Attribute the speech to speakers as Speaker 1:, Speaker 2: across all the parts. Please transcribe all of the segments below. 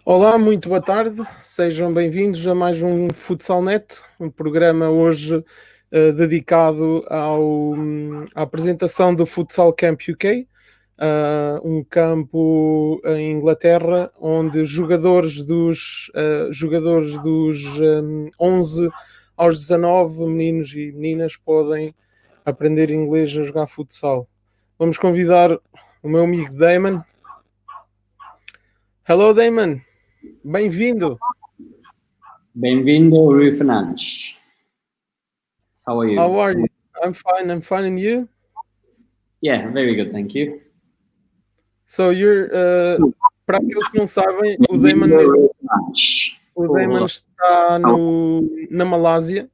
Speaker 1: Olá, muito boa tarde, sejam bem-vindos a mais um FutsAll.net, um programa hoje dedicado à apresentação do Futsal Camp UK, um campo em Inglaterra onde jogadores dos 11 aos 19, meninos e meninas, podem aprender inglês a jogar futsal. Vamos convidar o meu amigo Damon. Hello, Damon. Bem-vindo.
Speaker 2: Bem-vindo, Rui Fernandes. How are you?
Speaker 1: How are you? I'm fine, and you?
Speaker 2: Yeah, very good, thank you.
Speaker 1: So you're, para aqueles que não sabem, o Damon está na Malásia.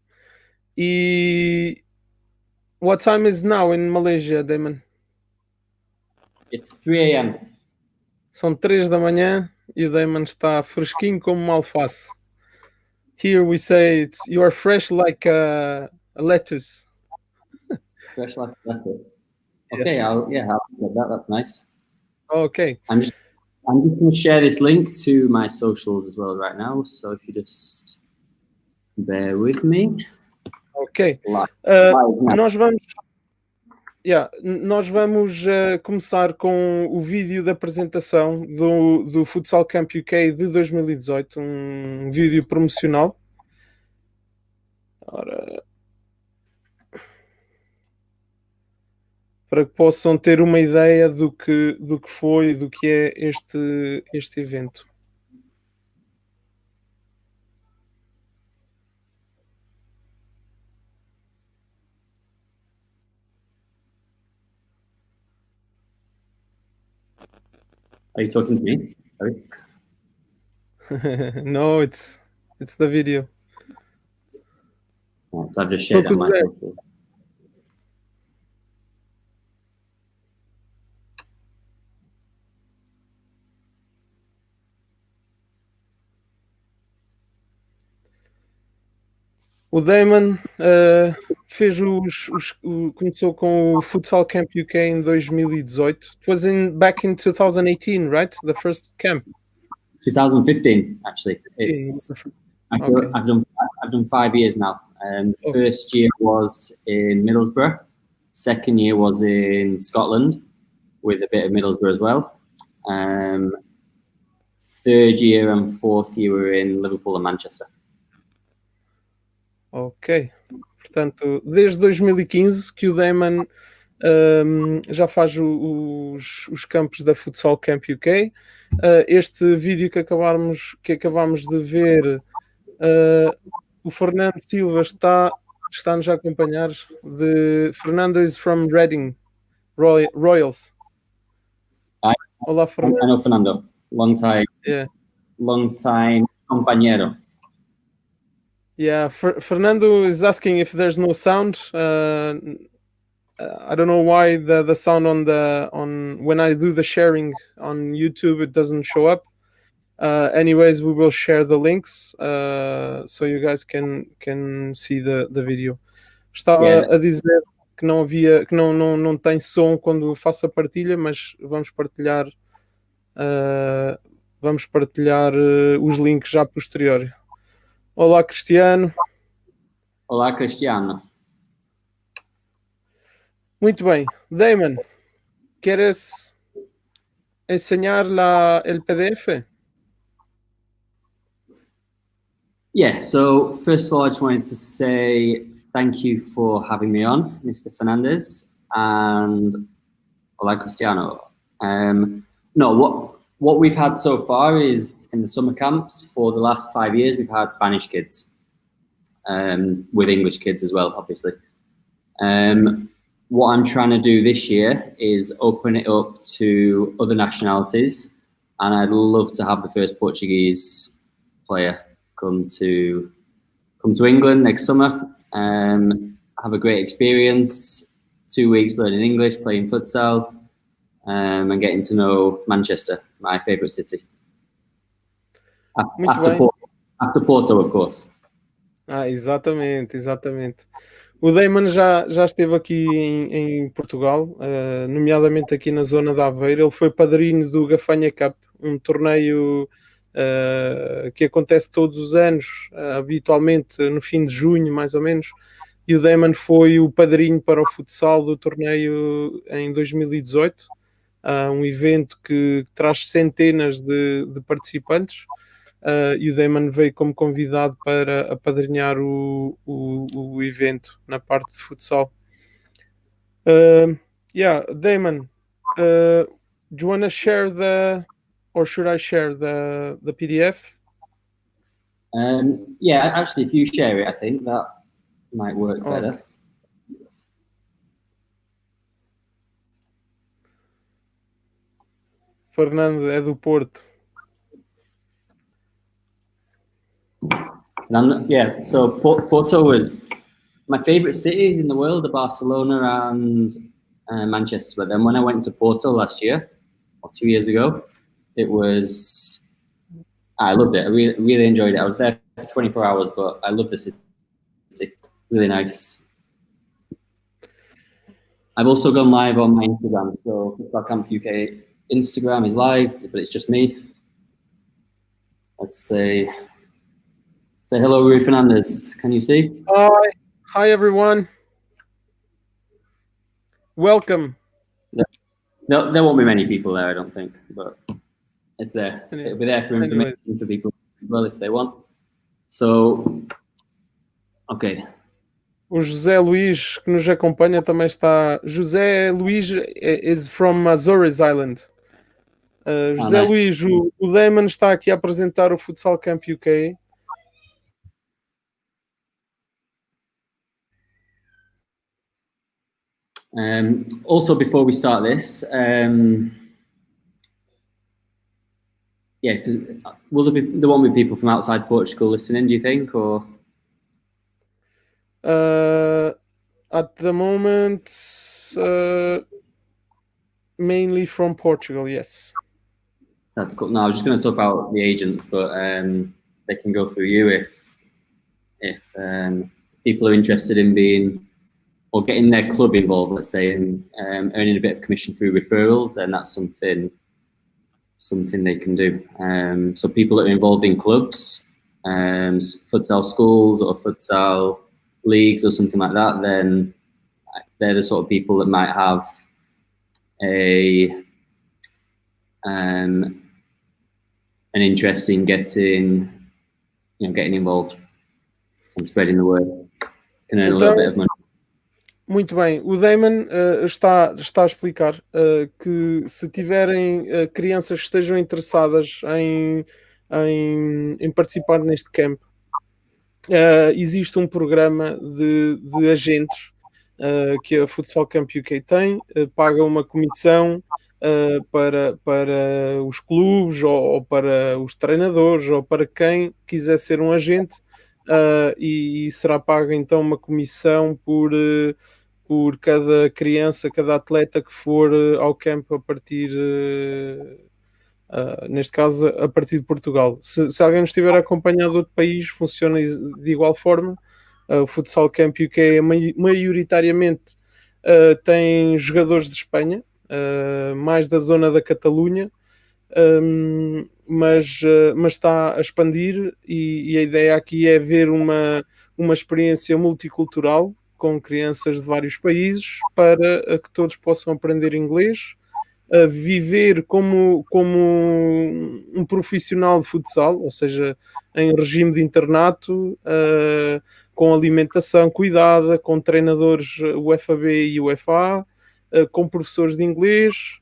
Speaker 1: E what time is now in Malaysia, Damon?
Speaker 2: It's 3 a.m.
Speaker 1: São 3 da manhã e o Damon está fresquinho como uma alface. Here we say you are fresh like a lettuce.
Speaker 2: Fresh like lettuce. Okay,
Speaker 1: Yes.
Speaker 2: I'll get that. That's nice.
Speaker 1: Okay.
Speaker 2: I'm just going to share this link to my socials as well right now. So if you just bear with me.
Speaker 1: Ok. Nós vamos começar com o vídeo da apresentação do Futsal Camp UK de 2018, um vídeo promocional. Ora, para que possam ter uma ideia do que foi, do que é este evento.
Speaker 2: Are you talking to me? Sorry.
Speaker 1: No, it's the video.
Speaker 2: Oh, so I've just shared it on my social.
Speaker 1: O Damon começou com o Futsal Camp UK em 2018. It was back in 2018, right? The first camp.
Speaker 2: 2015, actually.
Speaker 1: Okay.
Speaker 2: I've done 5 years now. First year was in Middlesbrough. Second year was in Scotland, with a bit of Middlesbrough as well. Third year and fourth year were in Liverpool and Manchester.
Speaker 1: Ok. Portanto, desde 2015 que o Damon já faz os campos da Futsal Camp UK. Este vídeo que acabamos de ver, o Fernando Silva está-nos a acompanhar. Fernando is from Reading Royals. Olá, Fernando.
Speaker 2: I know Fernando. Long time compañero.
Speaker 1: Yeah, Fernando is asking if there's no sound. I don't know why the sound on when I do the sharing on YouTube it doesn't show up. Anyways, we will share the links so you guys can see the video. Estava a dizer que não tem som quando faço a partilha, mas vamos partilhar os links já posterior. Olá, Cristiano.
Speaker 2: Olá, Cristiano.
Speaker 1: Muito bem. Damon, ¿quieres enseñar el PDF?
Speaker 2: Yeah, so first of all, I just wanted to say thank you for having me on, Mr. Fernandez, and hola, Cristiano. What we've had so far is in the summer camps for the last 5 years, we've had Spanish kids, with English kids as well, obviously. What I'm trying to do this year is open it up to other nationalities, and I'd love to have the first Portuguese player come to England next summer. Have a great experience, 2 weeks learning English, playing futsal, and getting to know Manchester, my favourite city. After Porto, of course.
Speaker 1: Exatamente. O Damon já esteve aqui em Portugal, nomeadamente aqui na zona de Aveiro. Ele foi padrinho do Gafanha Cup, um torneio que acontece todos os anos, habitualmente no fim de junho, mais ou menos, e o Damon foi o padrinho para o futsal do torneio em 2018, um evento que traz centenas de participantes, e o Damon veio como convidado para apadrinhar o evento na parte de futsal. Damon, do you want to share or should I share the PDF?
Speaker 2: Yeah, actually, if you share it, I think that might work better.
Speaker 1: Okay. Fernando é do Porto.
Speaker 2: So Porto was my favourite cities in the world are Barcelona and Manchester. But then when I went to Porto last year, or 2 years ago, I loved it. I really enjoyed it. I was there for 24 hours, but I loved the city. Really nice. I've also gone live on my Instagram. So Futsal Camp UK Instagram is live, but it's just me. Let's say hello, Rui Fernandez. Can you see?
Speaker 1: Hi everyone. Welcome.
Speaker 2: No, there won't be many people there, I don't think, but it's there. It'll be there for information for people as well if they want. So, okay.
Speaker 1: O José Luís, que nos acompanha, também está. José Luís is from Azores Island. José Luís, o Damon está aqui a apresentar o Futsal Camp UK.
Speaker 2: Also, before we start this, there won't be people from outside Portugal listening, do you think, or?
Speaker 1: At the moment, mainly from Portugal, yes.
Speaker 2: That's cool. No, I was just going to talk about the agents, but they can go through you if people are interested in being or getting their club involved, let's say, and earning a bit of commission through referrals, then that's something they can do. So people that are involved in clubs, futsal schools or futsal leagues or something like that, then they're the sort of people that might have an interest in getting involved and spreading the word. Can earn a little bit of money.
Speaker 1: Muito bem, o Damon está a explicar que se tiverem crianças que estejam interessadas em participar neste camp, existe um programa de agentes que a Futsal Camp UK tem, paga uma comissão para os clubes ou para os treinadores ou para quem quiser ser um agente, e será paga então uma comissão por cada criança, cada atleta que for ao camp a partir, neste caso, a partir de Portugal. Se alguém nos estiver acompanhado de outro país, funciona de igual forma. O Futsal Camp UK maioritariamente tem jogadores de Espanha, mais da zona da Catalunha, mas está a expandir e a ideia aqui é ver uma experiência multicultural com crianças de vários países para que todos possam aprender inglês, viver como um profissional de futsal, ou seja, em regime de internato, com alimentação cuidada, com treinadores UFAB e UFA, com professores de inglês,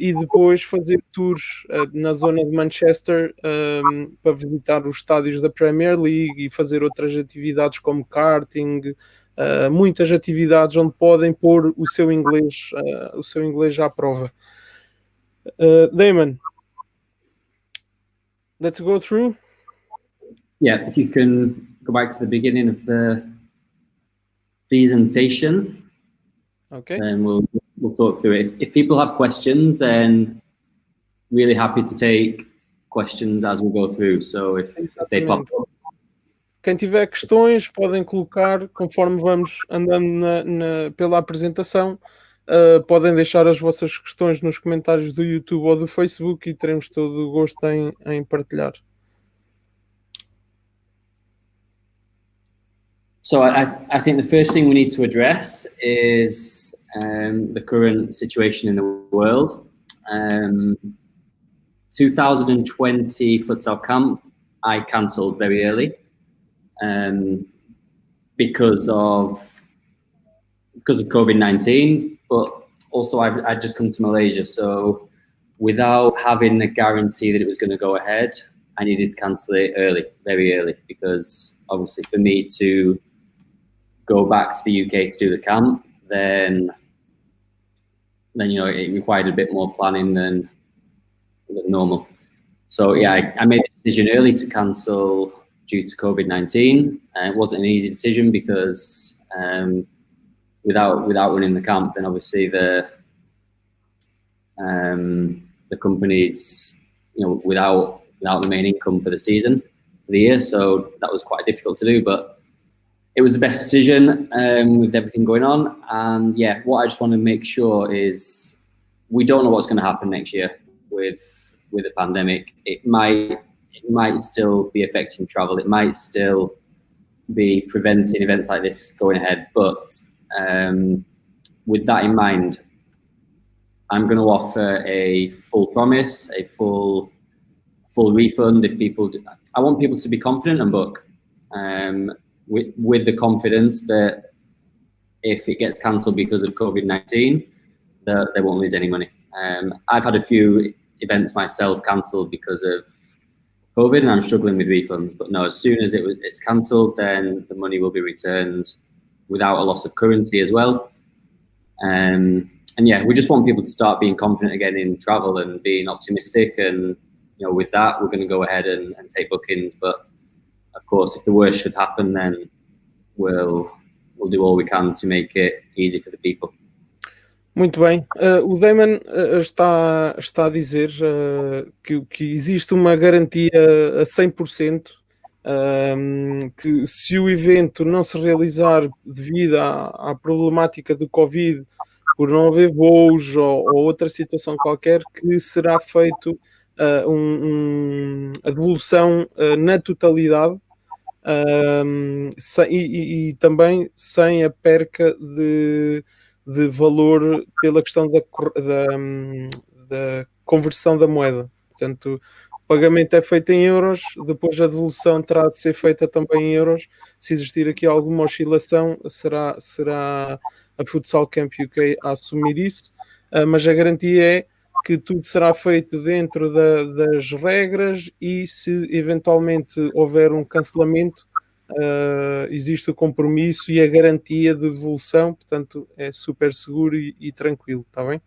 Speaker 1: e depois fazer tours na zona de Manchester para visitar os estádios da Premier League e fazer outras atividades como karting, muitas atividades onde podem pôr o seu inglês à prova. Damon, let's go through.
Speaker 2: Yeah, if you can go back to the beginning of the presentation.
Speaker 1: Okay.
Speaker 2: And we'll talk through it. If people have questions, then really happy to take questions as we go through. So if they pop up.
Speaker 1: Quem tiver questões podem colocar conforme vamos andando pela apresentação, podem deixar as vossas questões nos comentários do YouTube ou do Facebook e teremos todo o gosto em partilhar.
Speaker 2: So I think the first thing we need to address is the current situation in the world. 2020 Futsal camp, I cancelled very early because of COVID-19, but also I'd just come to Malaysia, so without having the guarantee that it was going to go ahead, I needed to cancel it early, very early, because obviously for me to go back to the UK to do the camp, then it required a bit more planning than normal. So yeah, I made the decision early to cancel due to COVID-19. It wasn't an easy decision because without running the camp, then obviously the company's without the main income for the season, for the year. So that was quite difficult to do, but it was the best decision with everything going on. And yeah, what I just want to make sure is we don't know what's going to happen next year with the pandemic. It might still be affecting travel. It might still be preventing events like this going ahead. But with that in mind, I'm going to offer a full promise, a full refund. If people I want people to be confident and book. With the confidence that if it gets cancelled because of COVID-19, that they won't lose any money. I've had a few events myself cancelled because of COVID, and I'm struggling with refunds. But no, as soon as it's cancelled, then the money will be returned without a loss of currency as well. And yeah, we just want people to start being confident again in travel and being optimistic. And with that, we're going to go ahead and take bookings. But of course, if the worst should happen, then we'll do all we can to make it easy for the people.
Speaker 1: Muito bem. O Damon está a dizer que existe uma garantia a 100% que se o evento não se realizar devido à problemática do Covid, por não haver voos ou outra situação qualquer, que será feito a devolução na totalidade e também sem a perca de valor pela questão da conversão da moeda. Portanto, o pagamento é feito em euros, depois a devolução terá de ser feita também em euros. Se existir aqui alguma oscilação, será a Futsal Camp UK a assumir isso, mas a garantia é que tudo será feito dentro das regras e se eventualmente houver um cancelamento, existe o compromisso e a garantia de devolução, portanto é super seguro e tranquilo, está bem?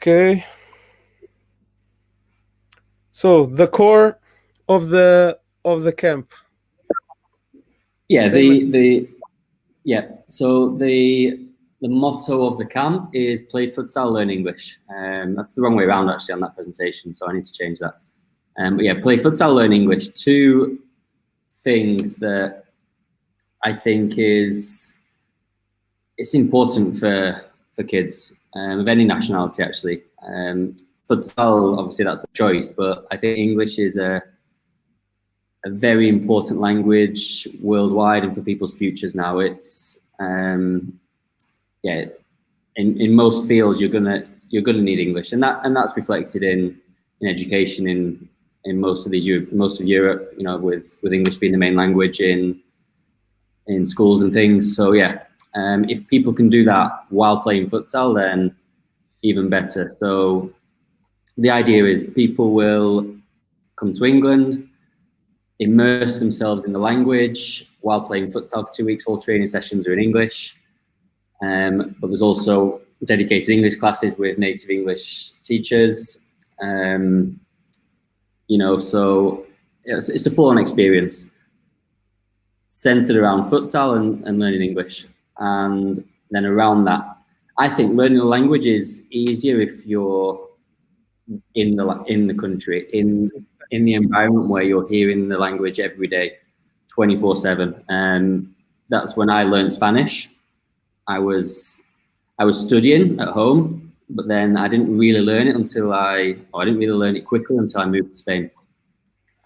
Speaker 1: Okay. So the core of the camp.
Speaker 2: Yeah, So the motto of the camp is play futsal, learn English. That's the wrong way around actually on that presentation, so I need to change that. But yeah, play futsal, learn English. Two things that I think it's important for kids of any nationality actually. Futsal, obviously that's the choice, but I think English is a very important language worldwide and for people's futures now. It's in most fields you're gonna need English, and that's reflected in education in most of Europe, with English being the main language in schools and things. So yeah, if people can do that while playing futsal, then even better. So the idea is people will come to England, immerse themselves in the language while playing futsal for 2 weeks. All training sessions are in English, but there's also dedicated English classes with native English teachers. So it's a full-on experience centered around futsal and learning English. And then around that, I think learning a language is easier if you're in the country, in the environment where you're hearing the language every day, 24/7. that's when I learned Spanish. I was studying at home, but then I didn't really learn it I didn't really learn it quickly until I moved to Spain.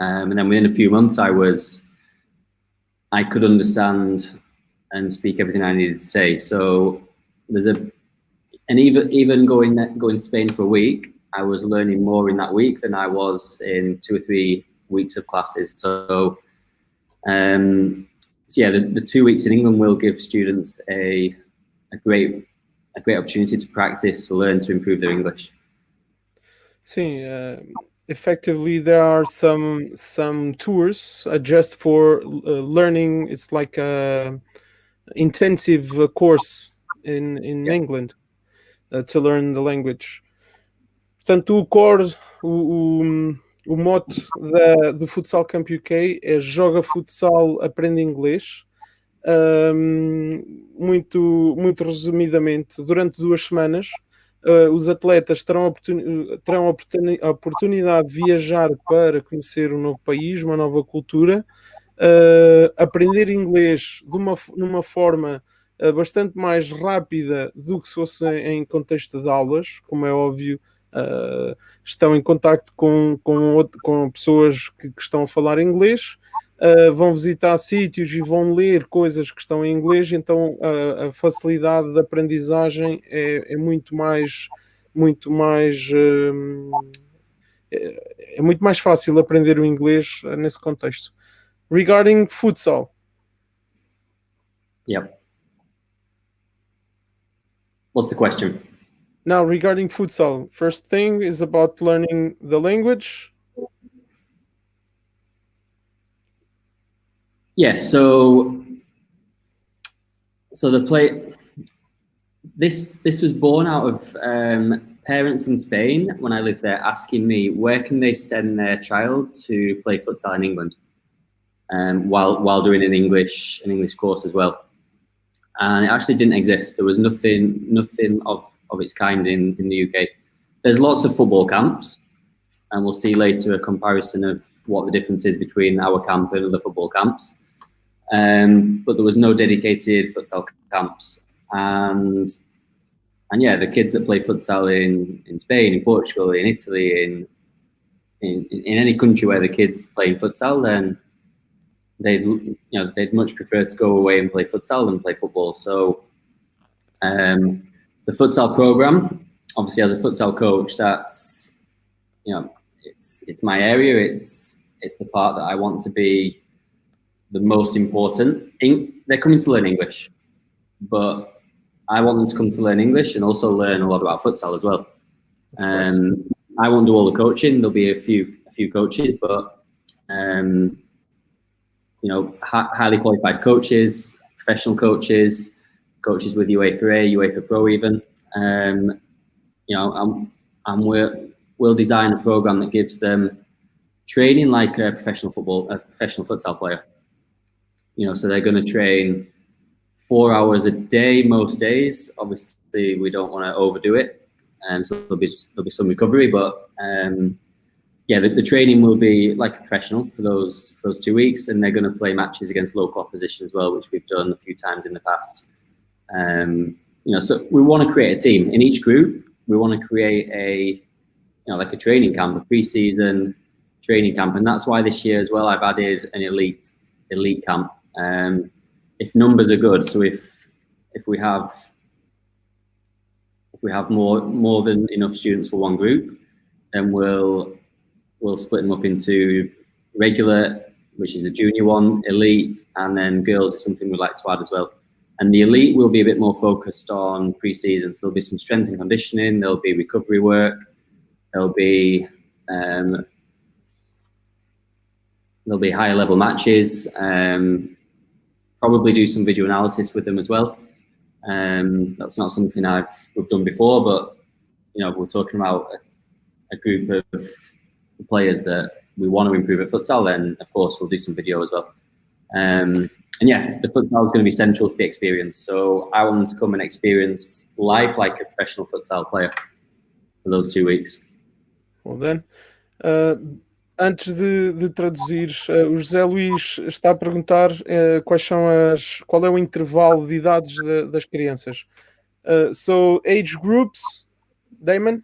Speaker 2: And then within a few months, I could understand and speak everything I needed to say. So even going to Spain for a week, I was learning more in that week than I was in 2 or 3 weeks of classes. So the 2 weeks in England will give students a great opportunity to practice, to learn, to improve their English.
Speaker 1: Sim, effectively there are some tours just for learning. It's like a intensive course in England to learn the language. Portanto, o core, o mote do Futsal Camp UK é Joga Futsal, Aprende Inglês. Muito resumidamente, durante 2 semanas, os atletas terão a oportunidade de viajar para conhecer um novo país, uma nova cultura, aprender inglês numa forma bastante mais rápida do que se fosse em contexto de aulas, como é óbvio. Estão em contacto com pessoas que estão a falar inglês, vão visitar sítios e vão ler coisas que estão em inglês, então a facilidade de aprendizagem é muito mais fácil aprender o inglês nesse contexto. Regarding futsal.
Speaker 2: Yep. What's the question?
Speaker 1: Now, regarding futsal, first thing is about learning the language.
Speaker 2: Yeah, so the play. This was born out of parents in Spain when I lived there asking me where can they send their child to play futsal in England, while doing an English course as well. And it actually didn't exist. There was nothing of its kind in the UK. There's lots of football camps, and we'll see later a comparison of what the difference is between our camp and other football camps. But there was no dedicated futsal camps. And yeah, the kids that play futsal in Spain, in Portugal, in Italy, in any country where the kids play futsal, then they'd much prefer to go away and play futsal than play football. So the futsal program, obviously, as a futsal coach, that's it's my area. It's the part that I want to be the most important. They're coming to learn English, but I want them to come to learn English and also learn a lot about futsal as well. I won't do all the coaching. There'll be a few coaches, but highly qualified coaches, professional coaches with UEFA A, UEFA Pro even. We'll design a program that gives them training like a professional futsal player. So they're going to train 4 hours a day most days. Obviously, we don't want to overdo it, and so there'll be some recovery. But the training will be like a professional for those 2 weeks, and they're going to play matches against local opposition as well, which we've done a few times in the past. So we want to create a team in each group. We want to create a training camp, a pre-season training camp, and that's why this year as well I've added an elite camp. If numbers are good, so if we have more than enough students for one group, then we'll split them up into regular, which is a junior one, elite, and then girls is something we'd like to add as well. And the elite will be a bit more focused on pre-season, so there'll be some strength and conditioning, there'll be recovery work, there'll be higher level matches, probably do some video analysis with them as well. That's not something we've done before, but we're talking about a group of players that we want to improve at futsal, then of course we'll do some video as well. The futsal is going to be central to the experience. So I want them to come and experience life like a professional futsal player for those 2 weeks.
Speaker 1: Well then, antes de traduzires, o José Luís está a perguntar qual é o intervalo de idades das crianças. So, age groups, Damon?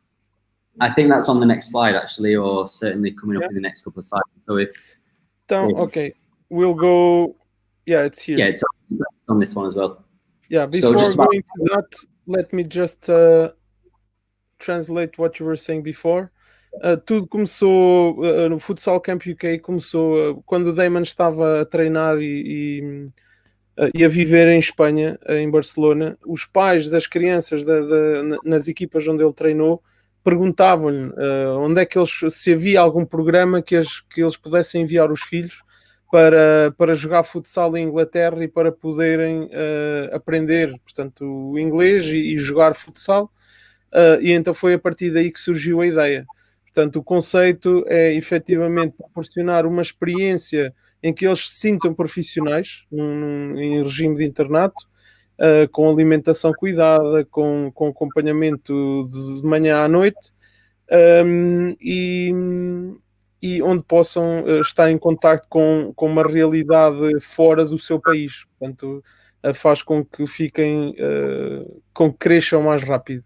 Speaker 2: I think that's on the next slide, actually, or certainly coming up
Speaker 1: Yeah.
Speaker 2: in the next couple of slides. So
Speaker 1: Então, okay, we'll go. Yeah, it's here.
Speaker 2: Yeah, it's on this one as well.
Speaker 1: Yeah, before going to that, let me just translate what you were saying before. Tudo começou no Futsal Camp UK, começou quando o Damon estava a treinar e a viver em Espanha, em Barcelona. Os pais das crianças nas equipas onde ele treinou perguntavam-lhe onde é que se havia algum programa que eles pudessem enviar os filhos para jogar futsal em Inglaterra e para poderem aprender, portanto, o inglês e jogar futsal. E então foi a partir daí que surgiu a ideia. Portanto, o conceito é efetivamente proporcionar uma experiência em que eles se sintam profissionais, em regime de internato, com alimentação cuidada, com acompanhamento de manhã à noite, e onde possam estar em contacto com uma realidade fora do seu país. Portanto, faz com que com que cresçam mais rápido.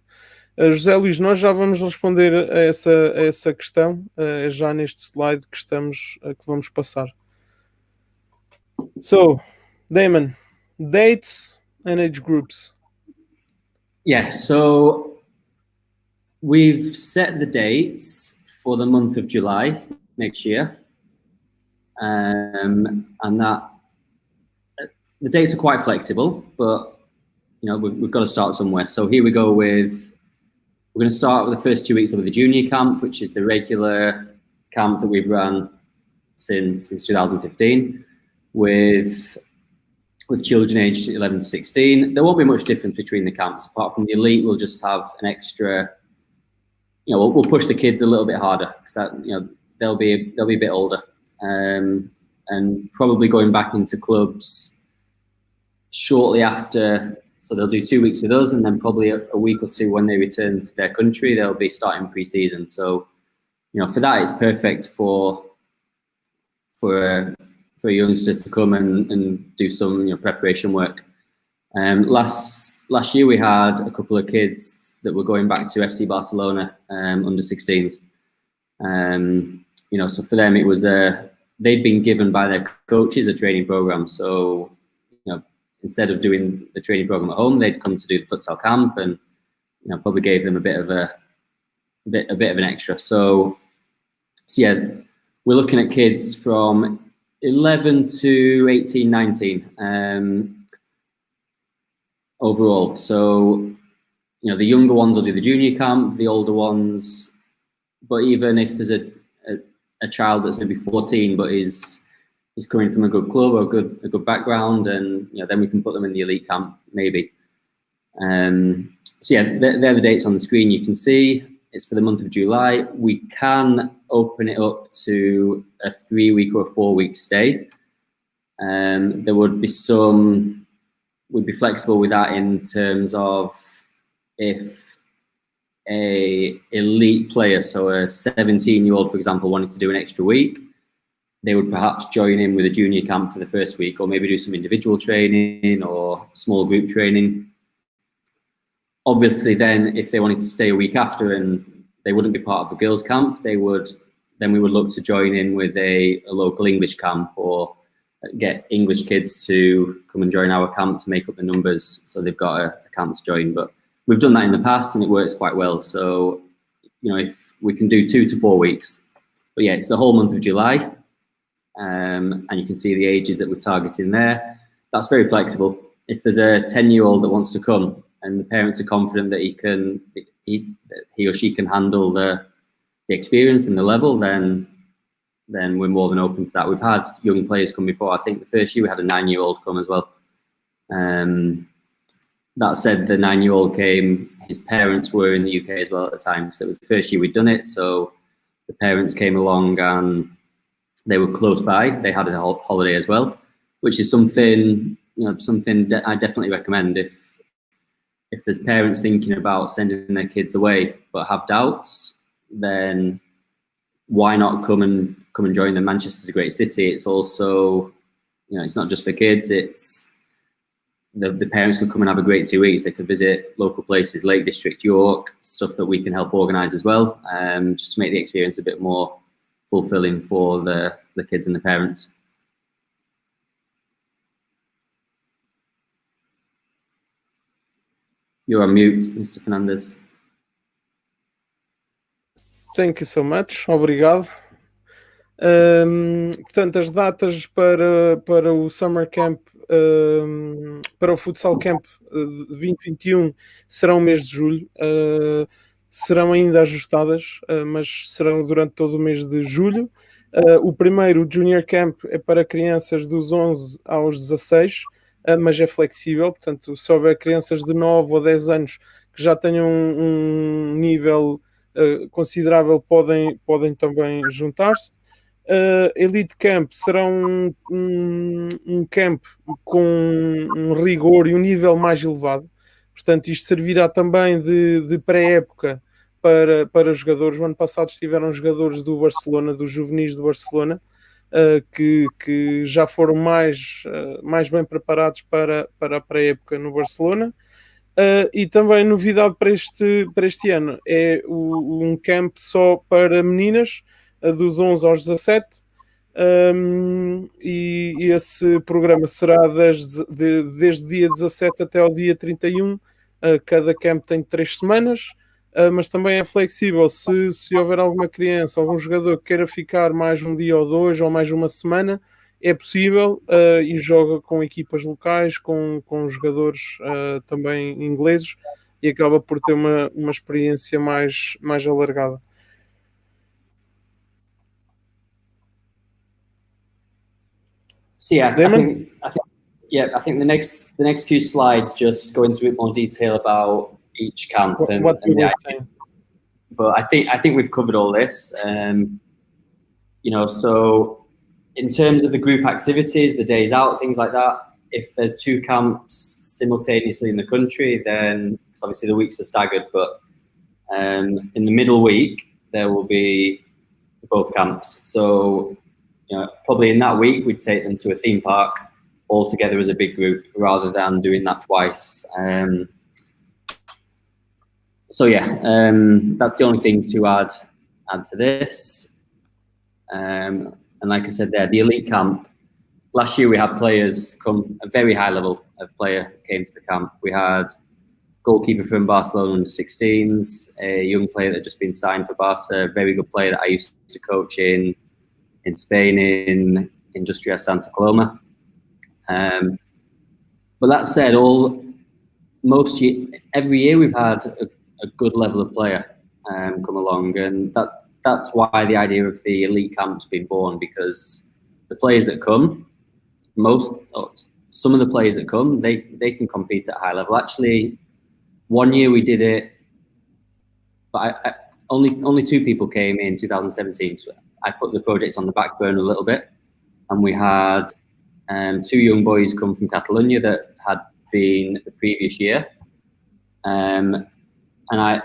Speaker 1: José Luís, nós já vamos responder a essa questão, já neste slide que vamos passar. So, Damon, dates and age groups.
Speaker 2: Yeah, so we've set the dates for the month of July next year. And that the dates are quite flexible, but we've got to start somewhere. So here we go we're going to start with the first 2 weeks of the junior camp, which is the regular camp that we've run since 2015 with children aged 11 to 16. There won't be much difference between the camps. Apart from the elite, we'll just have an extra, we'll push the kids a little bit harder because they'll be a bit older, and probably going back into clubs shortly after. So they'll do 2 weeks with us, and then probably a week or two when they return to their country, they'll be starting pre-season. So, for that, it's perfect for a youngster to come and do some preparation work. Last year we had a couple of kids that were going back to FC Barcelona under 16s. So for them it was they'd been given by their coaches a training program. So instead of doing the training program at home, they'd come to do the futsal camp, and probably gave them a bit of an extra. So yeah, we're looking at kids from 11 to 18, 19 overall. So the younger ones will do the junior camp, the older ones. But even if there's a child that's maybe 14 but is coming from a good club or a good background, and then we can put them in the elite camp maybe. So yeah, they're the dates on the screen. You can see it's for the month of July. We can open it up to a 3-week or a 4-week stay. There would be we'd be flexible with that in terms of if a elite player, so a 17-year-old, for example, wanted to do an extra week, they would perhaps join in with a junior camp for the first week, or maybe do some individual training or small group training. Obviously, then if they wanted to stay a week after and they wouldn't be part of the girls' camp, we would look to join in with a local English camp, or get English kids to come and join our camp to make up the numbers, so they've got a camp to join. But we've done that in the past and it works quite well. So, if we can do 2 to 4 weeks, but yeah, it's the whole month of July. And you can see the ages that we're targeting there. That's very flexible. If there's a 10-year-old that wants to come and the parents are confident that he or she can handle the experience and the level, then we're more than open to that. We've had young players come before. I think the first year we had a 9-year-old come as well. That said, the 9-year-old came, his parents were in the UK as well at the time, so it was the first year we'd done it. So the parents came along and they were close by. They had a holiday as well, which is something that I definitely recommend. If there's parents thinking about sending their kids away but have doubts, then why not come and join them? Manchester's a great city. It's also, it's not just for kids. It's the parents could come and have a great 2 weeks. They could visit local places, Lake District, York, stuff that we can help organise as well, just to make the experience a bit more fulfilling for the kids and the parents. You're on mute, Mr. Fernandes.
Speaker 1: Thank you so much. Obrigado. Portanto, as datas para o Summer Camp, para o Futsal Camp de 2021 serão o mês de julho. Serão ainda ajustadas, mas serão durante todo o mês de julho. O primeiro, o Junior Camp, é para crianças dos 11 aos 16, mas é flexível. Portanto, se houver crianças de 9 ou 10 anos que já tenham um nível considerável, podem também juntar-se. Elite Camp será um camp com um rigor e um nível mais elevado. Portanto, isto servirá também de pré-época para jogadores. O ano passado estiveram jogadores do Barcelona, dos juvenis do Barcelona, que já foram mais bem preparados para a pré-época no Barcelona. E também novidade para este ano é um camp só para meninas, dos 11 aos 17, e esse programa será desde dia 17 até ao dia 31. Cada camp tem 3 semanas, mas também é flexível. Se houver alguma criança, algum jogador que queira ficar mais um dia ou 2 ou mais uma semana, é possível, e joga com equipas locais, com jogadores também ingleses, e acaba por ter uma experiência mais alargada.
Speaker 2: So yeah, I think the next few slides just go into a bit more detail about each camp
Speaker 1: What
Speaker 2: and
Speaker 1: you
Speaker 2: the
Speaker 1: were
Speaker 2: idea.
Speaker 1: saying.
Speaker 2: But I think we've covered all this. So in terms of the group activities, the days out, things like that, if there's 2 camps simultaneously in the country, then because obviously the weeks are staggered, but in the middle week there will be both camps. So probably in that week we'd take them to a theme park all together as a big group rather than doing that twice. That's the only thing to add to this. And like I said there, the elite camp, last year we had players come, a very high level of player came to the camp. We had goalkeeper from Barcelona under 16s, a young player that had just been signed for Barca, a very good player that I used to coach in Spain in Industria Santa Coloma. But that said, every year we've had a good level of player come along, and that's why the idea of the elite camp's been born, because the players that come, some of the players that come, they can compete at a high level. Actually, one year we did it, but only 2 people came in 2017. So I put the project on the back burner a little bit, and we had 2 young boys come from Catalonia that had been the previous year, and I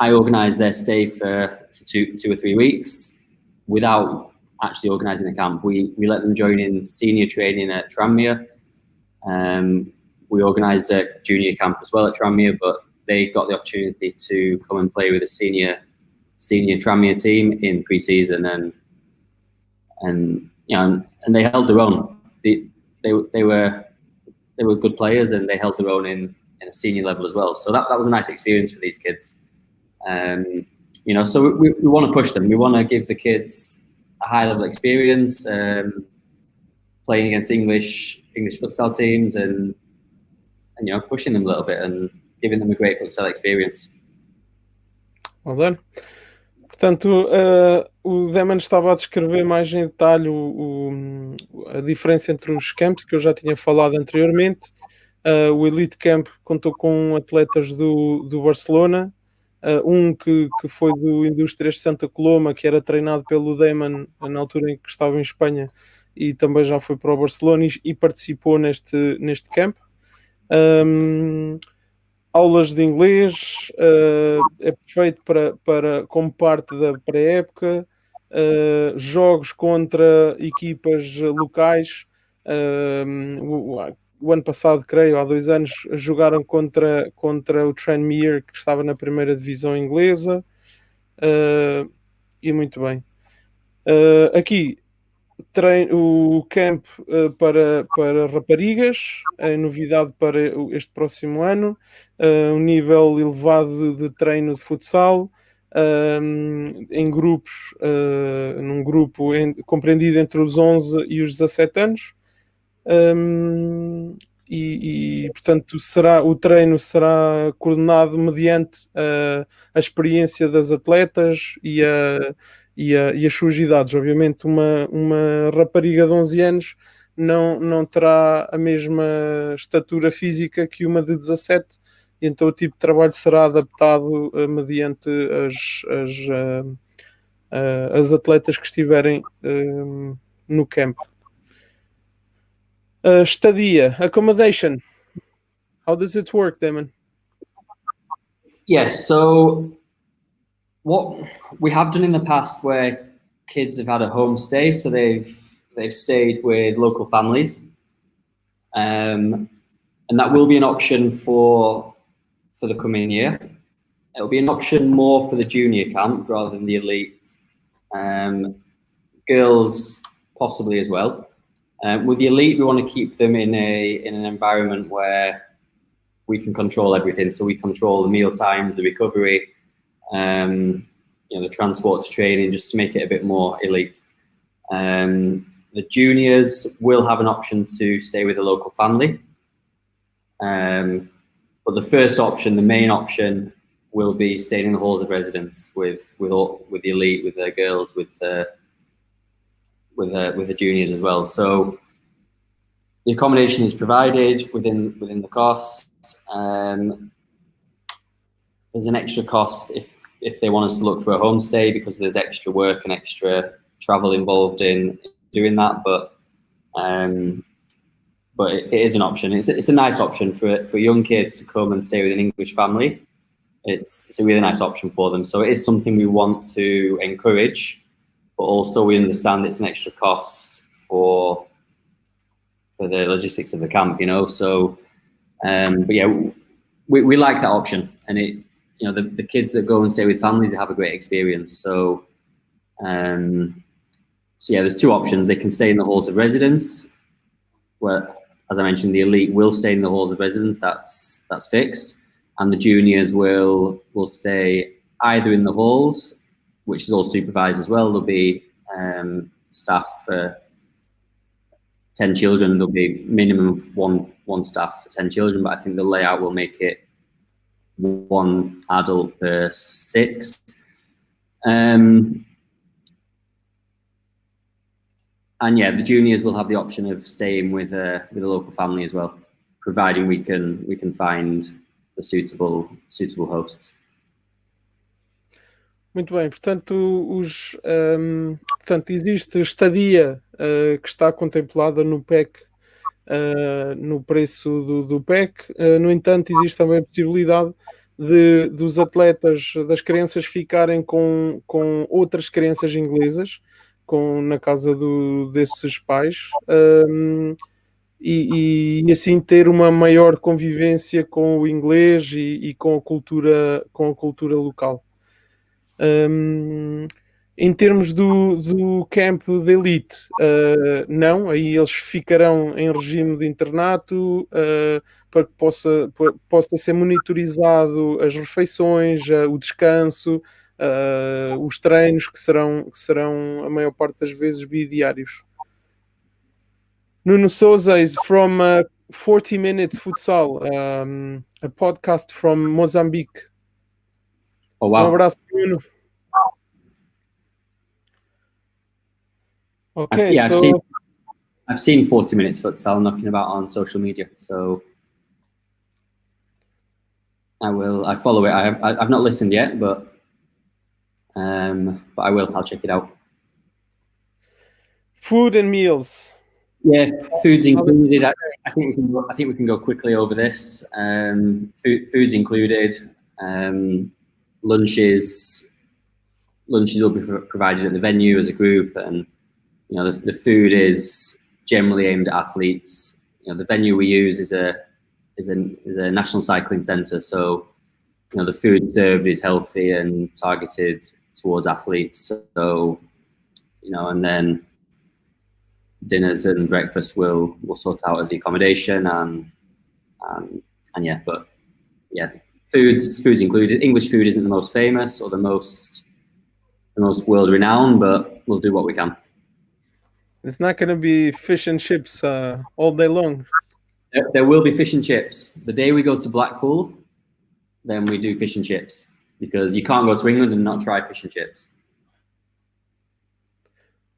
Speaker 2: organised their stay for 2 or 3 weeks without actually organising a camp. We let them join in senior training at Tranmere. We organised a junior camp as well at Tranmere, but they got the opportunity to come and play with a senior Tranmere team in pre-season, and they held their own. They were good players, and they held their own in a senior level as well. So that was a nice experience for these kids. So we want to push them. We want to give the kids a high level experience, playing against English futsal teams, and pushing them a little bit and giving them a great futsal experience.
Speaker 1: Well done. Portanto, o Damon estava a descrever mais em detalhe a diferença entre os camps que eu já tinha falado anteriormente. O Elite Camp contou com atletas do Barcelona, um que foi do Indústrias de Santa Coloma, que era treinado pelo Damon na altura em que estava em Espanha, e também já foi para o Barcelona e participou neste camp. Aulas de inglês, é perfeito como parte da pré-época. jogos contra equipas locais. O ano passado, creio, há 2 anos, jogaram contra o Tranmere, que estava na primeira divisão inglesa. E muito bem. Aqui o camp para raparigas, é novidade para este próximo ano, um nível elevado de treino de futsal, em grupos, num grupo compreendido entre os 11 e os 17 anos. Portanto o treino será coordenado mediante a experiência das atletas e as suas idades. Obviamente uma rapariga de 11 anos não terá a mesma estatura física que uma de 17, e então o tipo de trabalho será adaptado mediante as atletas que estiverem no camp. Estadia, accommodation. How does it work, Damon?
Speaker 2: Yes, so what we have done in the past, where kids have had a homestay, so they've stayed with local families, and that will be an option for the coming year. It'll be an option more for the junior camp rather than the elite. Girls possibly as well. With the elite, we want to keep them in an environment where we can control everything. So we control the meal times, the recovery, the transport to training, just to make it a bit more elite. The juniors will have an option to stay with a local family. But the first option, the main option, will be staying in the halls of residence with the elite, with the girls, with the juniors as well. So the accommodation is provided within the cost. There's an extra cost if they want us to look for a homestay, because there's extra work and extra travel involved in doing that. But it is an option. It's a nice option for a young kid to come and stay with an English family. It's a really nice option for them. So it is something we want to encourage, but also we understand it's an extra cost for the logistics of the camp, So, but yeah, we like that option, and the kids that go and stay with families, they have a great experience. So, yeah, there's 2 options. They can stay in the halls of residence, where, as I mentioned, the elite will stay in the halls of residence. That's fixed, and the juniors will stay either in the halls, which is all supervised as well. There'll be staff for 10 children. There'll be minimum one staff for 10 children, but I think the layout will make it 1 adult per 6. And yeah, the juniors will have the option of staying with a local family as well, providing we can find the suitable hosts.
Speaker 1: Muito bem, portanto, portanto existe estadia que está contemplada no PEC, no preço do PEC. No entanto, existe também a possibilidade dos atletas, das crianças, ficarem com outras crianças inglesas, na casa desses pais, e assim ter uma maior convivência com o inglês e com a cultura local. Em termos do camp de elite, não, aí eles ficarão em regime de internato, para que possa ser monitorizado as refeições, o descanso, os treinos, que serão a maior parte das vezes bidiários. Nuno Souza is from 40 Minutes Futsal, a podcast from Mozambique.
Speaker 2: Oh, wow.
Speaker 1: Um abraço, Nuno. Okay,
Speaker 2: I've seen 40 Minutes Futsal knocking about on social media, so I follow it. I've not listened yet, but I will. I'll check it out.
Speaker 1: Food and meals.
Speaker 2: Yeah, food's included. I think we can go quickly over this. Food's included. Lunches, lunches will be provided at the venue as a group, and the food is generally aimed at athletes. The venue we use is a national cycling centre, so the food served is healthy and targeted towards athletes. So and then dinners and breakfast will sort out of the accommodation and yeah, but yeah, food's included. English food isn't the most famous or the most world renowned, but we'll do what we can.
Speaker 1: It's not going to be fish and chips all day long.
Speaker 2: There will be fish and chips. The day we go to Blackpool, then we do fish and chips, because you can't go to England and not try fish and chips.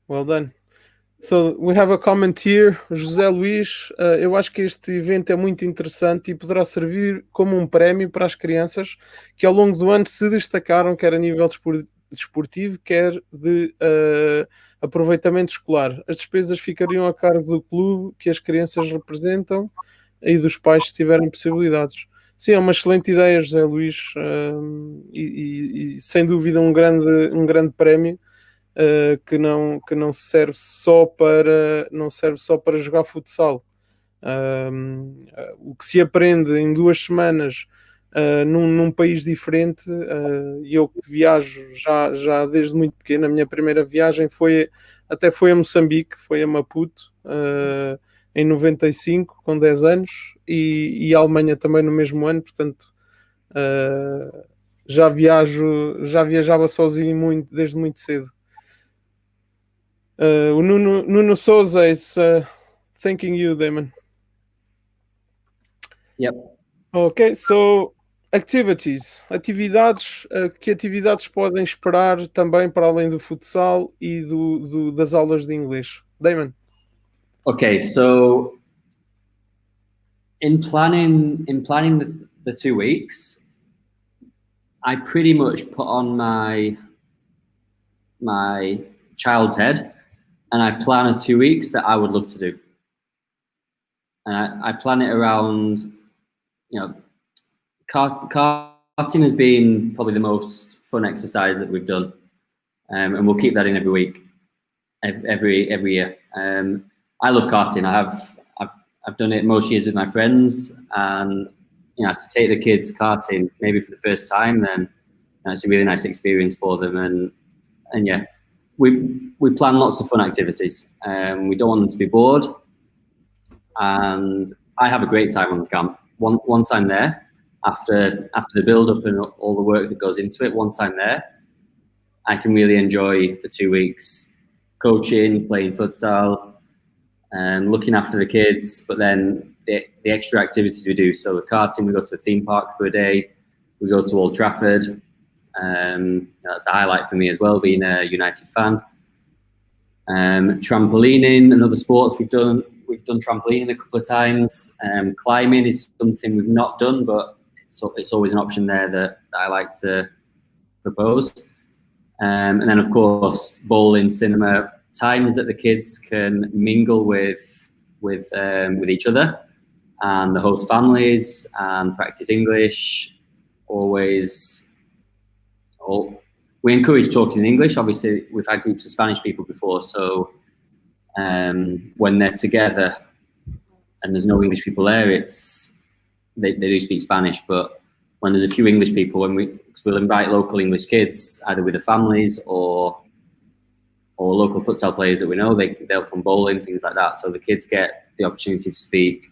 Speaker 1: Well done. So we have a comment here, José Luís. Eu acho que este evento é muito interessante e poderá servir como um prémio para as crianças que ao longo do ano se destacaram, quer a nível desportivo, quer de aproveitamento escolar. As despesas ficariam a cargo do clube que as crianças representam e dos pais se tiverem possibilidades. Sim, é uma excelente ideia, José Luís, e sem dúvida um grande prémio. Que não serve só para jogar futsal. O que se aprende em 2 semanas num país diferente, e eu que viajo já desde muito pequeno. A minha primeira viagem foi a Moçambique, foi a Maputo, em 95, com 10 anos, e a Alemanha também no mesmo ano, portanto já viajava sozinho desde muito cedo. O Nuno Souza is thanking you, Damon.
Speaker 2: Yep.
Speaker 1: Okay, so atividades. Que atividades podem esperar também para além do futsal e das aulas de inglês? Damon.
Speaker 2: Okay, so in planning the 2 weeks, I pretty much put on my child's head, and I plan a 2 weeks that I would love to do. And I plan it around, karting has been probably the most fun exercise that we've done, and we'll keep that in every week, every year. I love karting. I've done it most years with my friends, and to take the kids karting maybe for the first time, then it's a really nice experience for them. And yeah, we plan lots of fun activities. We don't want them to be bored, and I have a great time on the camp. Once I'm there, after the build-up and all the work that goes into it, once I'm there, I can really enjoy the 2 weeks coaching, playing futsal, and looking after the kids. But then the extra activities we do, so the karting, we go to a theme park for a day, we go to Old Trafford. That's a highlight for me as well, being a United fan. Trampolining and other sports we've done trampolining a couple of times. Climbing is something we've not done, but it's always an option there that I like to propose. And then of course bowling, cinema, times that the kids can mingle with each other and the host families and practice English. We encourage talking in English. Obviously, we've had groups of Spanish people before, so when they're together and there's no English people there, they do speak Spanish. But when there's a few English people, we'll invite local English kids, either with the families or local futsal players that we know. They'll come bowling, things like that. So the kids get the opportunity to speak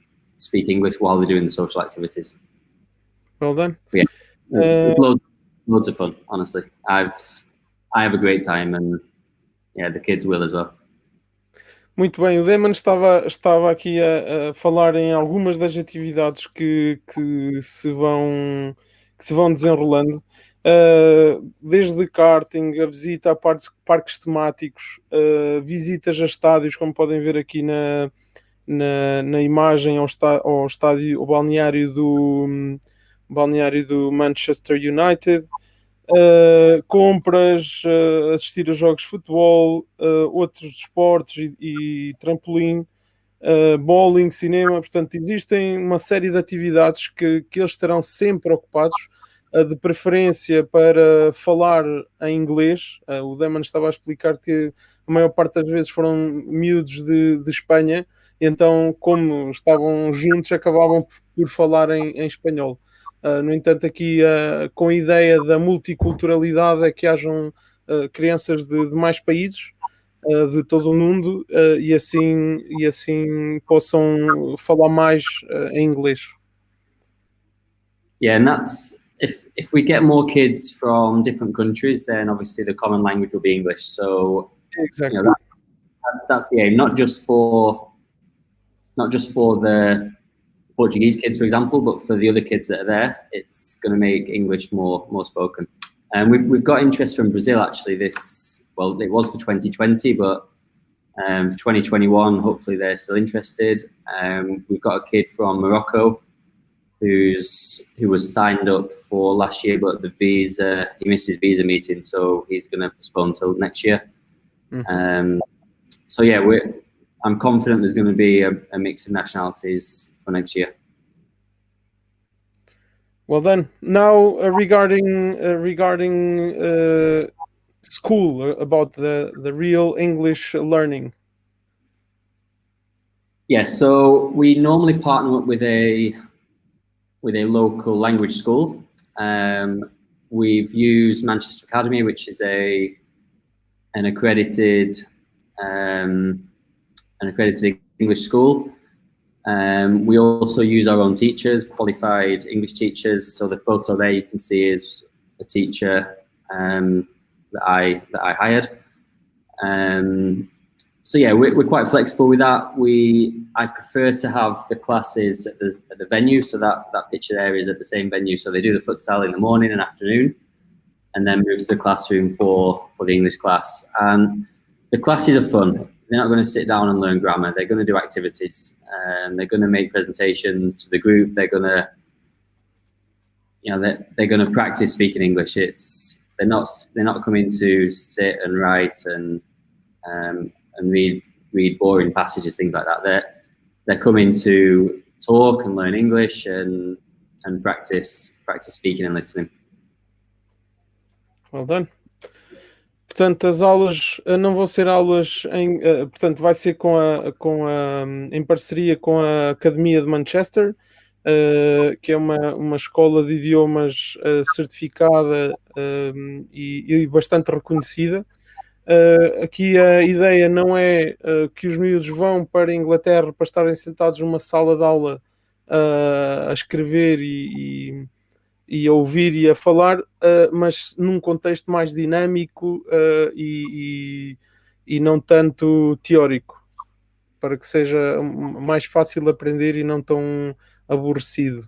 Speaker 2: English while they're doing the social activities.
Speaker 1: Well done.
Speaker 2: Yeah, loads of fun, honestly. I have a great time, and yeah, the kids will as well.
Speaker 1: Muito bem, o Damon estava aqui a falar em algumas das atividades que se vão desenrolando, desde karting, a visita a parques temáticos, visitas a estádios, como podem ver aqui na imagem, ao estádio, ao balneário do Manchester United. Compras, assistir a jogos de futebol, outros desportos e trampolim, bowling, cinema. Portanto, existem uma série de atividades que eles estarão sempre ocupados, de preferência para falar em inglês. O Damon estava a explicar que a maior parte das vezes foram miúdos de Espanha, e então, como estavam juntos, acabavam por falar em espanhol. No entanto, aqui com a ideia da multiculturalidade é que hajam crianças de mais países, de todo o mundo, e assim possam falar mais em inglês.
Speaker 2: Yeah, and that's if we get more kids from different countries, then obviously the common language will be English. So
Speaker 1: Exactly.
Speaker 2: That's the aim, not just for the Portuguese kids, for example, but for the other kids that are there, it's going to make English more spoken. And we've got interest from Brazil actually. It was for 2020, but for 2021, hopefully they're still interested. We've got a kid from Morocco who was signed up for last year, but he missed his visa meeting, so he's going to postpone till next year. Mm-hmm. So yeah, I'm confident there's going to be a mix of nationalities for next year.
Speaker 1: Well then, now regarding school, about the real English learning.
Speaker 2: Yeah, so we normally partner up with a local language school. We've used Manchester Academy, which is an accredited English school. We also use our own teachers, qualified English teachers. So the photo there you can see is a teacher that I hired. So yeah, we're quite flexible with that. I prefer to have the classes at the venue, so that picture there is at the same venue. So they do the futsal in the morning and afternoon, and then move to the classroom for the English class. And the classes are fun. They're not going to sit down and learn grammar. They're going to do activities. They're going to make presentations to the group. They're going to, they're going to practice speaking English. They're not coming to sit and write and read boring passages, things like that. They're coming to talk and learn English and practice speaking and listening.
Speaker 1: Well done. Portanto, as aulas não vão ser aulas portanto, vai ser em parceria com a Academia de Manchester, que é uma escola de idiomas certificada e bastante reconhecida. Aqui a ideia não é que os miúdos vão para a Inglaterra para estarem sentados numa sala de aula a escrever e a ouvir e a falar, mas num contexto mais dinâmico e não tanto teórico, para que seja mais fácil aprender e não tão aborrecido.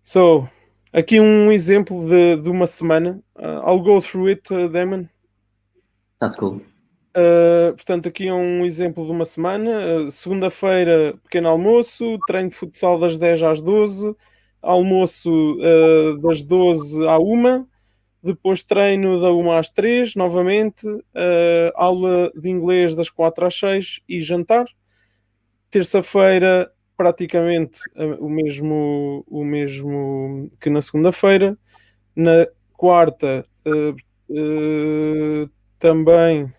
Speaker 1: So, aqui um exemplo de uma semana. I'll go through it, Damon.
Speaker 2: That's cool.
Speaker 1: Portanto, aqui é um exemplo de uma semana. Segunda-feira, pequeno almoço, treino de futsal das 10 às 12, almoço das 12 à 1, depois treino da 1 às 3, novamente, aula de inglês das 4 às 6 e jantar. Terça-feira, praticamente o mesmo que na segunda-feira. Na quarta, também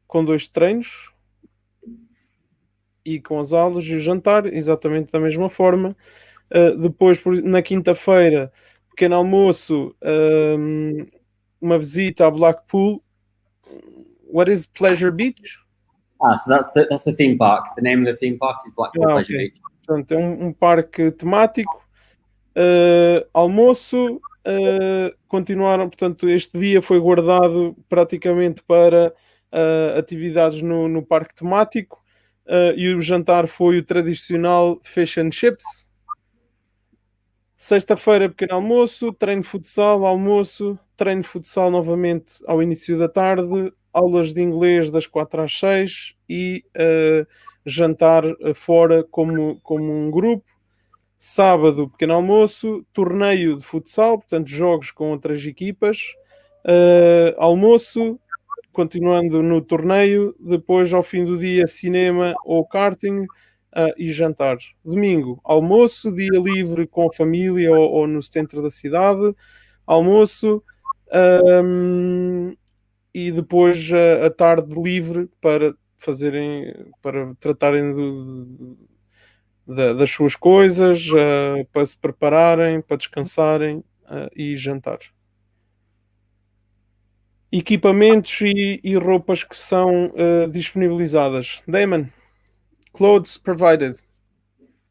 Speaker 1: com 2 treinos e com as aulas e o jantar, exatamente da mesma forma. Depois, na quinta-feira, pequeno almoço, uma visita a Blackpool. What is Pleasure Beach?
Speaker 2: So that's the theme park. The name of the theme park is Blackpool Pleasure Beach.
Speaker 1: Portanto, é um parque temático. Almoço, continuaram, portanto, este dia foi guardado praticamente para atividades no parque temático, e o jantar foi o tradicional fish and chips. Sexta-feira, pequeno almoço, treino de futsal, almoço, treino de futsal novamente ao início da tarde, aulas de inglês das 4 às 6 e jantar fora como um grupo. Sábado, pequeno almoço, torneio de futsal, portanto jogos com outras equipas, almoço, continuando no torneio, depois ao fim do dia cinema ou karting, e jantar. Domingo, almoço, dia livre com a família ou no centro da cidade, almoço, e depois a tarde livre para tratarem das suas coisas, para se prepararem, para descansarem e jantar. Equipamentos e roupas que são disponibilizadas. Damon, clothes provided.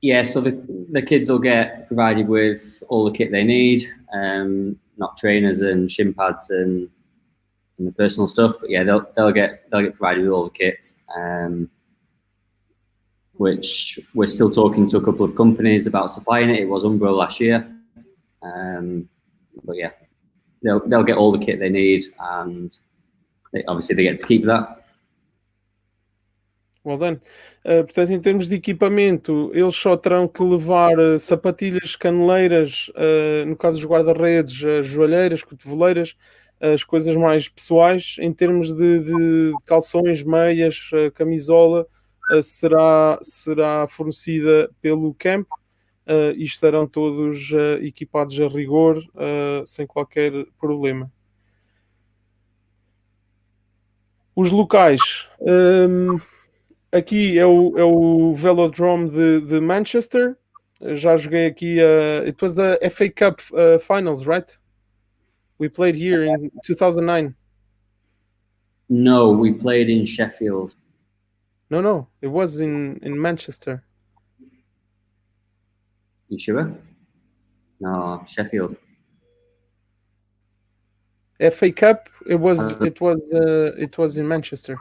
Speaker 2: Yeah, so the kids will get provided with all the kit they need, not trainers and shin pads and the personal stuff, but yeah, they'll get provided with all the kit. Which we're still talking to a couple of companies about supplying it. It was Umbro last year, but yeah, they'll get all the kit they need, and obviously they get to keep that.
Speaker 1: Well done. Portanto, em termos de equipamento, eles só terão que levar sapatilhas, caneleiras, no caso dos guarda-redes, joelheiras, cotoveleiras, as coisas mais pessoais. Em termos de calções, meias, camisola, será fornecida pelo camp e estarão todos equipados a rigor, sem qualquer problema. Os locais. Aqui é o Velodrome de Manchester. Já joguei aqui. It was the FA Cup finals, right? We played here in 2009.
Speaker 2: No, we played in Sheffield.
Speaker 1: No, it was in Manchester.
Speaker 2: You sure? No, Sheffield.
Speaker 1: FA Cup. It was in Manchester.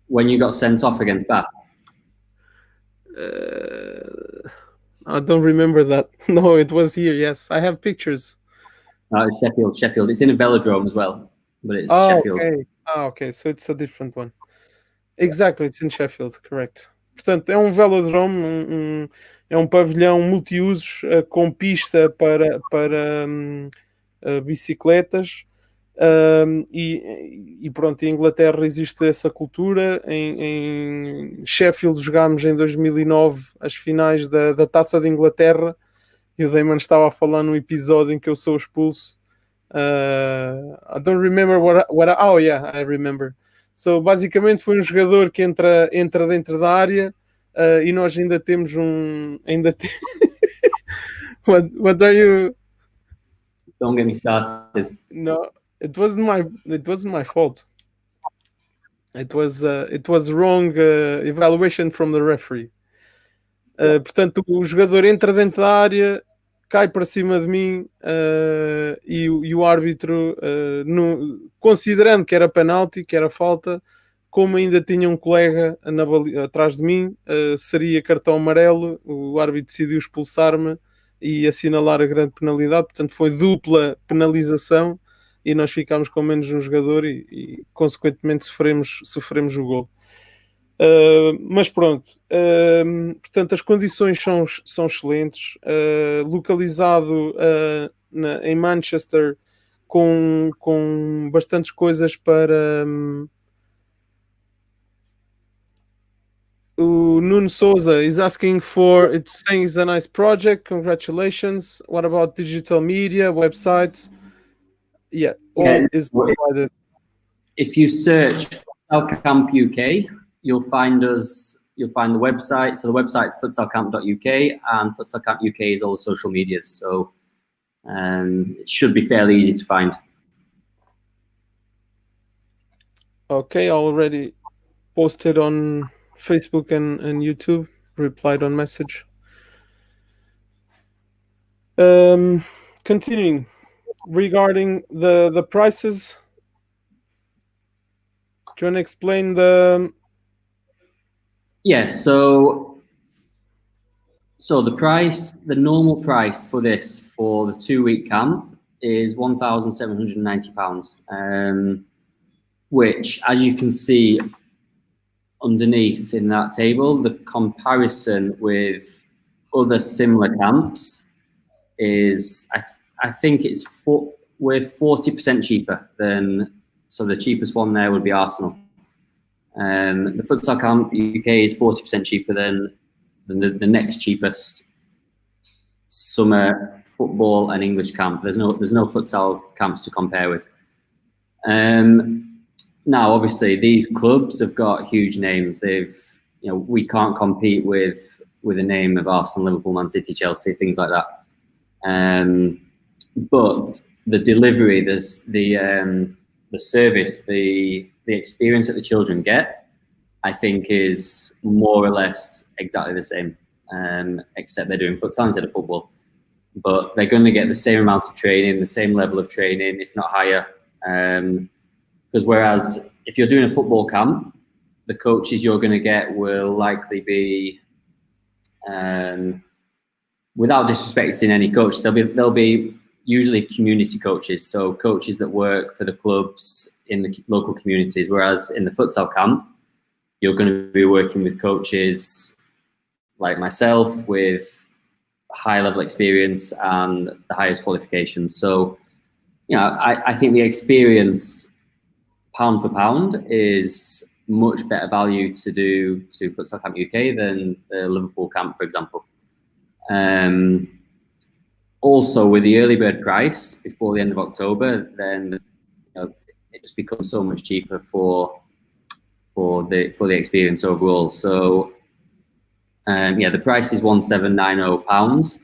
Speaker 2: When you got sent off against Bath?
Speaker 1: I don't remember that. No, it was here. Yes, I have pictures.
Speaker 2: It's Sheffield. It's in a velodrome as well, but it's Sheffield.
Speaker 1: Okay. Okay. So it's a different one. Exactly, it's in Sheffield, correct. Portanto, é um velodrome, é um pavilhão multiusos com pista para bicicletas. E pronto, em Inglaterra existe essa cultura. Em Sheffield jogámos em 2009 as finais da Taça de Inglaterra e o Damon estava a falar no episódio em que eu sou expulso. I don't remember oh yeah, I remember. So basicamente foi um jogador que entra dentro da área e nós ainda temos what are you?
Speaker 2: Don't get me started.
Speaker 1: No, it wasn't my fault. It was wrong evaluation from the referee. Portanto, o jogador entra dentro da área, cai para cima de mim e o árbitro, considerando que era penalti, que era falta, como ainda tinha um colega atrás de mim, seria cartão amarelo. O árbitro decidiu expulsar-me e assinalar a grande penalidade. Portanto, foi dupla penalização e nós ficámos com menos um jogador e consequentemente sofremos o gol. Mas pronto, portanto as condições são excelentes. Localizado em Manchester com bastantes coisas para o Nuno Souza is asking for, it's saying it's a nice project, congratulations. What about digital media, websites? Yeah, all is provided.
Speaker 2: If you search Futsal Camp UK, you'll find us. You'll find the website. So the website's futsalcamp.uk, and Futsal Camp UK is all social medias. So it should be fairly easy to find.
Speaker 1: Okay, already posted on Facebook and YouTube. Replied on message. Continuing regarding the prices. Do you want to explain the?
Speaker 2: Yes. So the price, the normal price for this for the 2-week camp is £1,790, which, as you can see underneath in that table, the comparison with other similar camps is, I think we're 40% cheaper than. So the cheapest one there would be Arsenal. The futsal camp UK is 40% cheaper than the next cheapest summer football and English camp. There's no futsal camps to compare with. Now, obviously, these clubs have got huge names. We can't compete with a name of Arsenal, Liverpool, Man City, Chelsea, things like that. But the delivery, the service, the experience that the children get, I think is more or less exactly the same, except they're doing futsal instead of football. But they're going to get the same amount of training, the same level of training, if not higher. Because whereas if you're doing a football camp, the coaches you're going to get will likely be, without disrespecting any coach, they'll be usually community coaches, so coaches that work for the clubs in the local communities. Whereas in the futsal camp, you're going to be working with coaches like myself with high level experience and the highest qualifications. So, I think the experience, pound for pound, is much better value to do Futsal Camp UK than the Liverpool camp, for example. Also, with the early bird price before the end of October, then it just becomes so much cheaper for the experience overall. So the price is £1,790,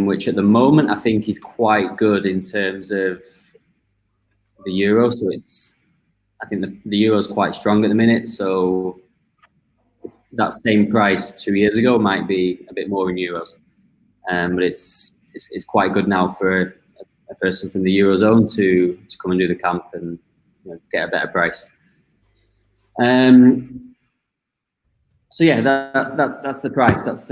Speaker 2: which at the moment I think is quite good in terms of the euro. So I think the euro is quite strong at the minute. So that same price 2 years ago might be a bit more in euros, but it's quite good now for a person from the Eurozone to come and do the camp and get a better price. So yeah, that's the price. That's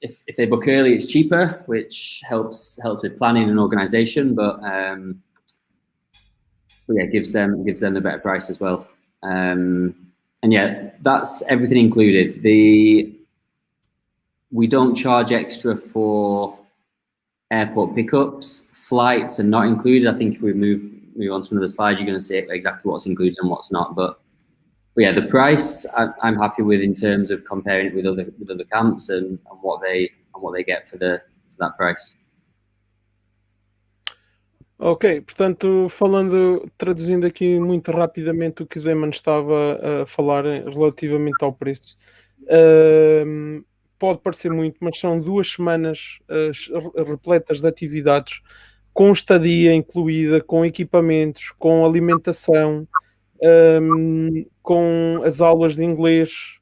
Speaker 2: if they book early, it's cheaper, which helps with planning and organisation. But yeah, gives them the better price as well. And yeah, that's everything included. We don't charge extra for airport pickups. Flights are not included. I think if we move on to another slide, you're going to see exactly what's included and what's not. But yeah, the price I'm happy with in terms of comparing it with other camps and what they get for that price.
Speaker 1: Ok, portanto, traduzindo aqui muito rapidamente o que o Damon estava a falar relativamente ao preço. Pode parecer muito, mas são 2 semanas repletas de atividades, com estadia incluída, com equipamentos, com alimentação, com as aulas de inglês,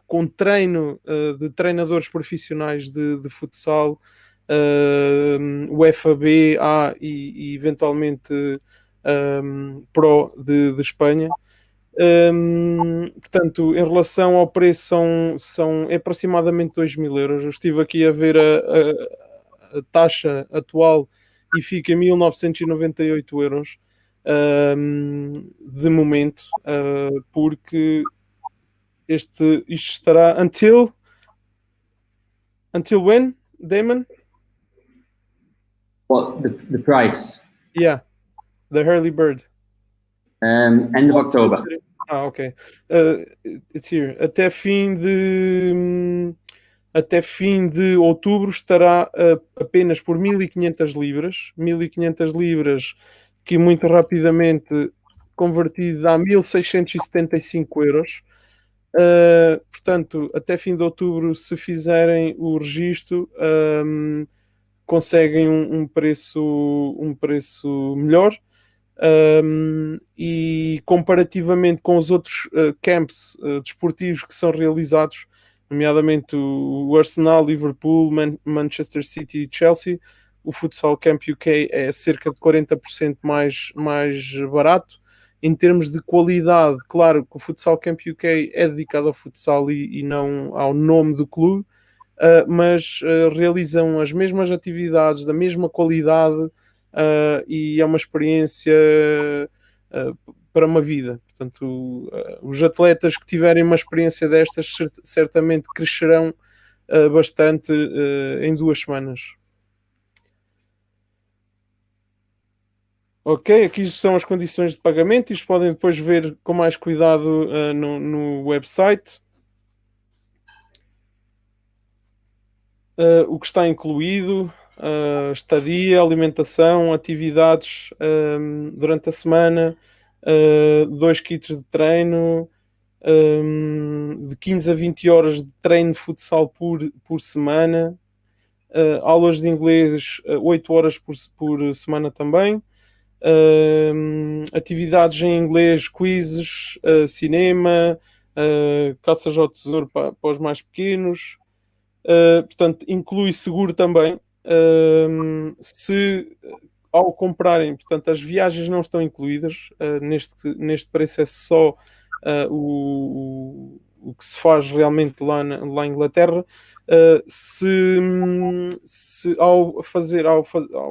Speaker 1: com treino de treinadores profissionais de futsal, UFAB, A e eventualmente Pro de Espanha. Portanto, em relação ao preço, são aproximadamente 2.000 euros. Eu estive aqui a ver a taxa atual e fica em 1.998 euros de momento, porque isto estará until when, Damon?
Speaker 2: What the price?
Speaker 1: Yeah, the early bird.
Speaker 2: End of October.
Speaker 1: Ok. It's here. Até fim de outubro estará apenas por 1.500 libras. 1.500 libras, que muito rapidamente convertido dá 1.675 euros. Portanto, até fim de outubro, se fizerem o registro, conseguem um preço melhor. E comparativamente com os outros camps desportivos que são realizados, nomeadamente o Arsenal, Liverpool, Manchester City e Chelsea, o Futsal Camp UK é cerca de 40% mais barato. Em termos de qualidade, claro que o Futsal Camp UK é dedicado ao futsal e não ao nome do clube, mas realizam as mesmas atividades, da mesma qualidade, e é uma experiência para uma vida. Portanto, os atletas que tiverem uma experiência destas certamente crescerão bastante em 2 semanas. Ok, aqui são as condições de pagamento. Isto podem depois ver com mais cuidado no website. O que está incluído, estadia, alimentação, atividades durante a semana, 2 kits de treino, de 15 a 20 horas de treino de futsal por semana, aulas de inglês 8 horas por semana também, atividades em inglês, quizzes, cinema, caças ao tesouro para os mais pequenos. Portanto, inclui seguro também. Se ao comprarem, portanto, as viagens não estão incluídas, neste preço é só o que se faz realmente lá em Inglaterra. Se ao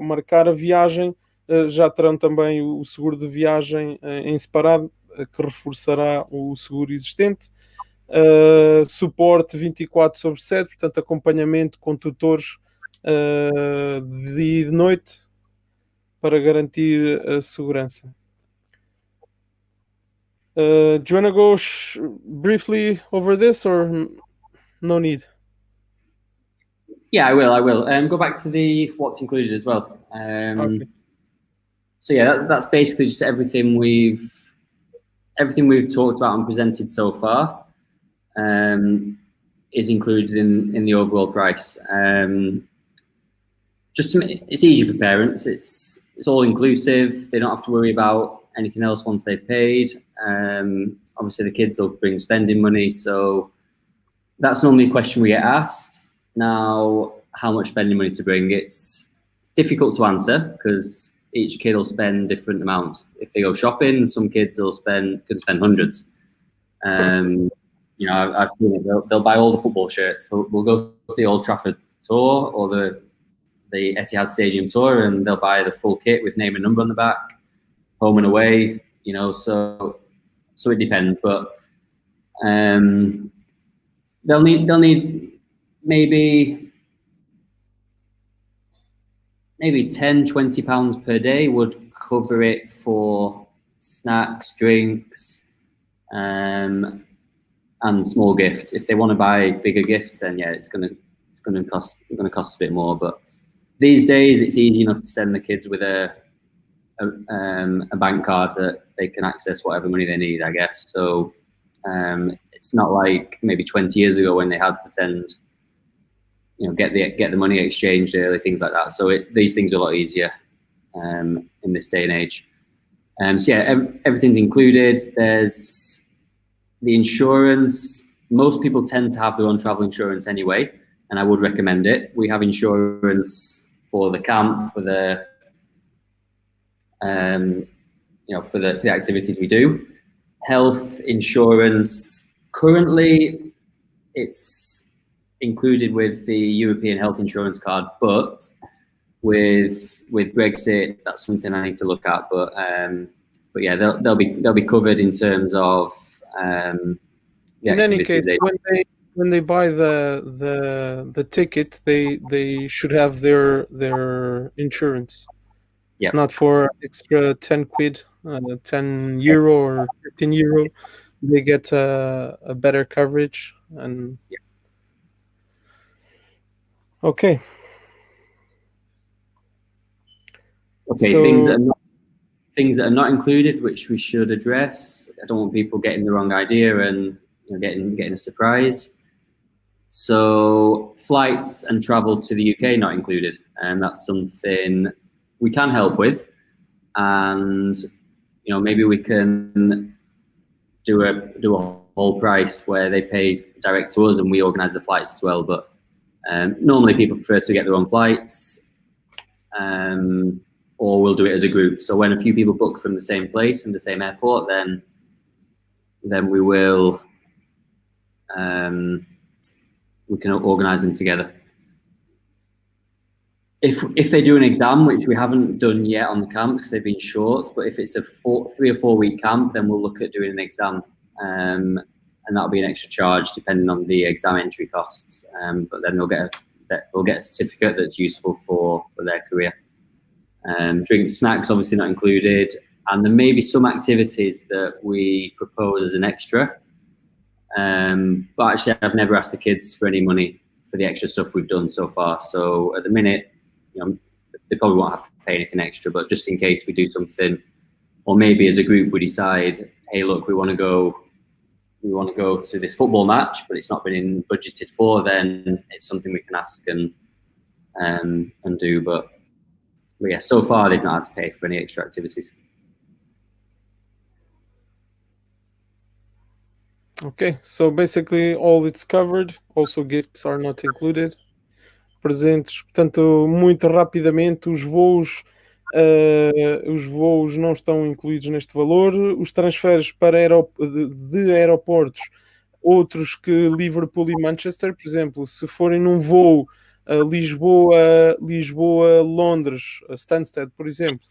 Speaker 1: marcar a viagem, já terão também o seguro de viagem em separado, que reforçará o seguro existente. Suporte 24/7, portanto, acompanhamento com tutores de dia e de noite para garantir a segurança. Do you want to go briefly over this, or no need?
Speaker 2: Yeah, I will. Go back to the what's included as well.
Speaker 1: Okay.
Speaker 2: So yeah, that's basically just everything we've talked about and presented so far. Is included in the overall price. It's easy for parents. It's all inclusive. They don't have to worry about anything else once they've paid. Obviously, the kids will bring spending money, so that's normally a question we get asked. Now, how much spending money to bring? It's difficult to answer because each kid will spend different amounts. If they go shopping, some kids could spend hundreds. I've seen it. They'll buy all the football shirts. We'll go to the Old Trafford tour or the Etihad Stadium tour, and they'll buy the full kit with name and number on the back, home and away. So it depends, but they'll need maybe £10-20 per day would cover it for snacks, drinks, and small gifts. If they want to buy bigger gifts, then yeah, it's going to cost a bit more. But these days, it's easy enough to send the kids with a bank card that they can access whatever money they need, I guess. So it's not like maybe 20 years ago when they had to send, get the money exchanged early, things like that. So these things are a lot easier in this day and age. So yeah, everything's included. There's the insurance. Most people tend to have their own travel insurance anyway, and I would recommend it. We have insurance for the camp, for the for the activities we do. Health insurance, currently it's included with the European health insurance card, but with Brexit, that's something I need to look at. But yeah, they'll be covered in terms of the
Speaker 1: in any case,
Speaker 2: they
Speaker 1: when they buy the ticket, they should have their insurance. It's not for extra 10 quid, 10 euro or 15 euro. They get a better coverage. And okay.
Speaker 2: Okay, so, things that are not included, which we should address. I don't want people getting the wrong idea and getting a surprise. So flights and travel to the UK not included, and that's something we can help with. And maybe we can do a whole price where they pay direct to us and we organise the flights as well. But normally people prefer to get their own flights. Or we'll do it as a group. So when a few people book from the same place and the same airport, then we will we can organise them together. If they do an exam, which we haven't done yet on the camp because they've been short, but if it's a 3 or 4 week camp, then we'll look at doing an exam, and that'll be an extra charge depending on the exam entry costs. But then they'll get a certificate that's useful for their career. Drinks, snacks, obviously not included. And there may be some activities that we propose as an extra. But actually, I've never asked the kids for any money for the extra stuff we've done so far. So at the minute, they probably won't have to pay anything extra, but just in case we do something, or maybe as a group we decide, hey, look, we want to go to this football match, but it's not been budgeted for, then it's something we can ask and do. But yeah, so far they've not had to pay for any extra activities.
Speaker 1: Okay, so basically all it's covered. Also gifts are not included. Presentes, portanto, muito rapidamente, os voos não estão incluídos neste valor. Os transferes para de aeroportos, outros que Liverpool e Manchester, por exemplo, se forem num voo Lisboa-Londres, Stansted, por exemplo,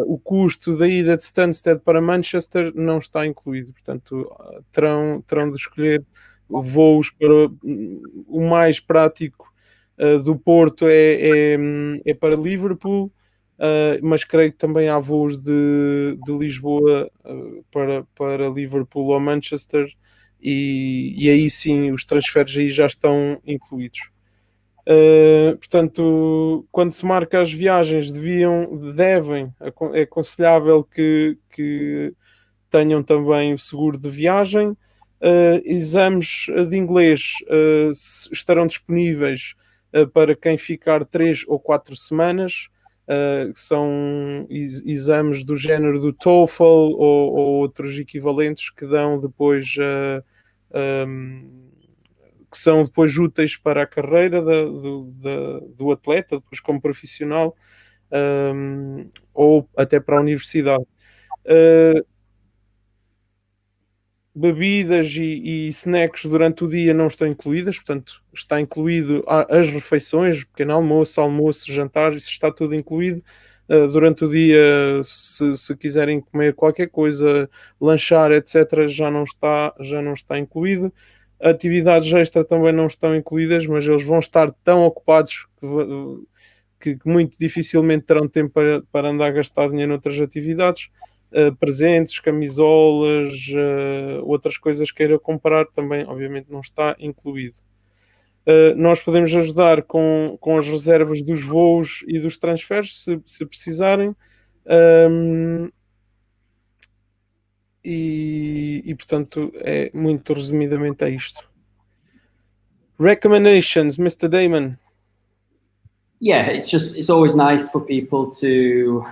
Speaker 1: o custo da ida de Stansted para Manchester não está incluído, portanto terão de escolher voos para o mais prático. Do Porto é para Liverpool, mas creio que também há voos de Lisboa para Liverpool ou Manchester, e aí sim os transferes aí já estão incluídos. Portanto, quando se marca as viagens, é aconselhável que tenham também o seguro de viagem. Exames de inglês estarão disponíveis para quem ficar 3 ou 4 semanas. São exames do género do TOEFL ou outros equivalentes que dão depois que são depois úteis para a carreira do atleta, depois como profissional, ou até para a universidade. Bebidas e snacks durante o dia não estão incluídas, portanto está incluído as refeições, pequeno almoço, jantar, isso está tudo incluído. Durante o dia, se quiserem comer qualquer coisa, lanchar, etc., já não está incluído. Atividades extra também não estão incluídas, mas eles vão estar tão ocupados que muito dificilmente terão tempo para andar a gastar dinheiro noutras atividades. Presentes, camisolas, outras coisas queira comprar, também obviamente não está incluído. Nós podemos ajudar com as reservas dos voos e dos transferes, se precisarem. E portanto, muito resumidamente é isto. Recommendations, Mr. Damon.
Speaker 2: Yeah, it's always nice for people to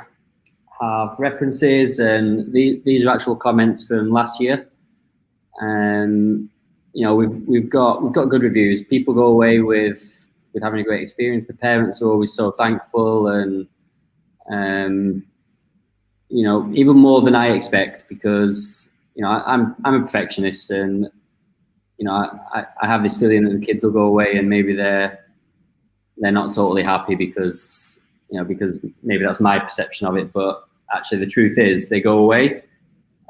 Speaker 2: have references, and these are actual comments from last year. We've got good reviews. People go away with having a great experience. The parents are always so thankful, and even more than I expect, because I'm a perfectionist, and I have this feeling that the kids will go away and maybe they're not totally happy because maybe that's my perception of it, but actually the truth is they go away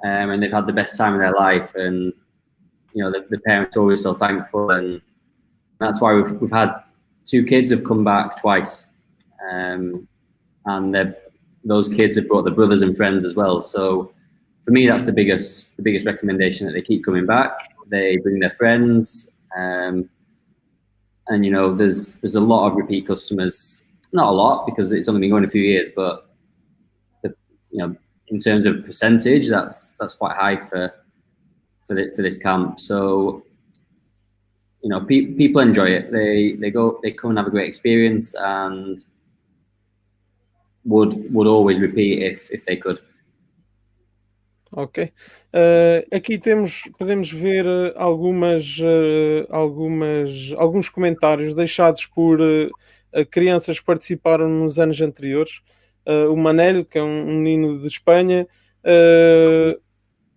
Speaker 2: and they've had the best time of their life, and the parents are always so thankful, and that's why we've had 2 kids have come back twice, and those kids have brought their brothers and friends as well. So for me, that's the biggest recommendation, that they keep coming back. They bring their friends, and there's a lot of repeat customers. Not a lot, because it's only been going a few years, but in terms of percentage, that's quite high for this camp. So people enjoy it. They come and have a great experience, and would always repeat if they could.
Speaker 1: Ok. Aqui podemos ver alguns comentários deixados por crianças que participaram nos anos anteriores. O Manel, que é um menino de Espanha,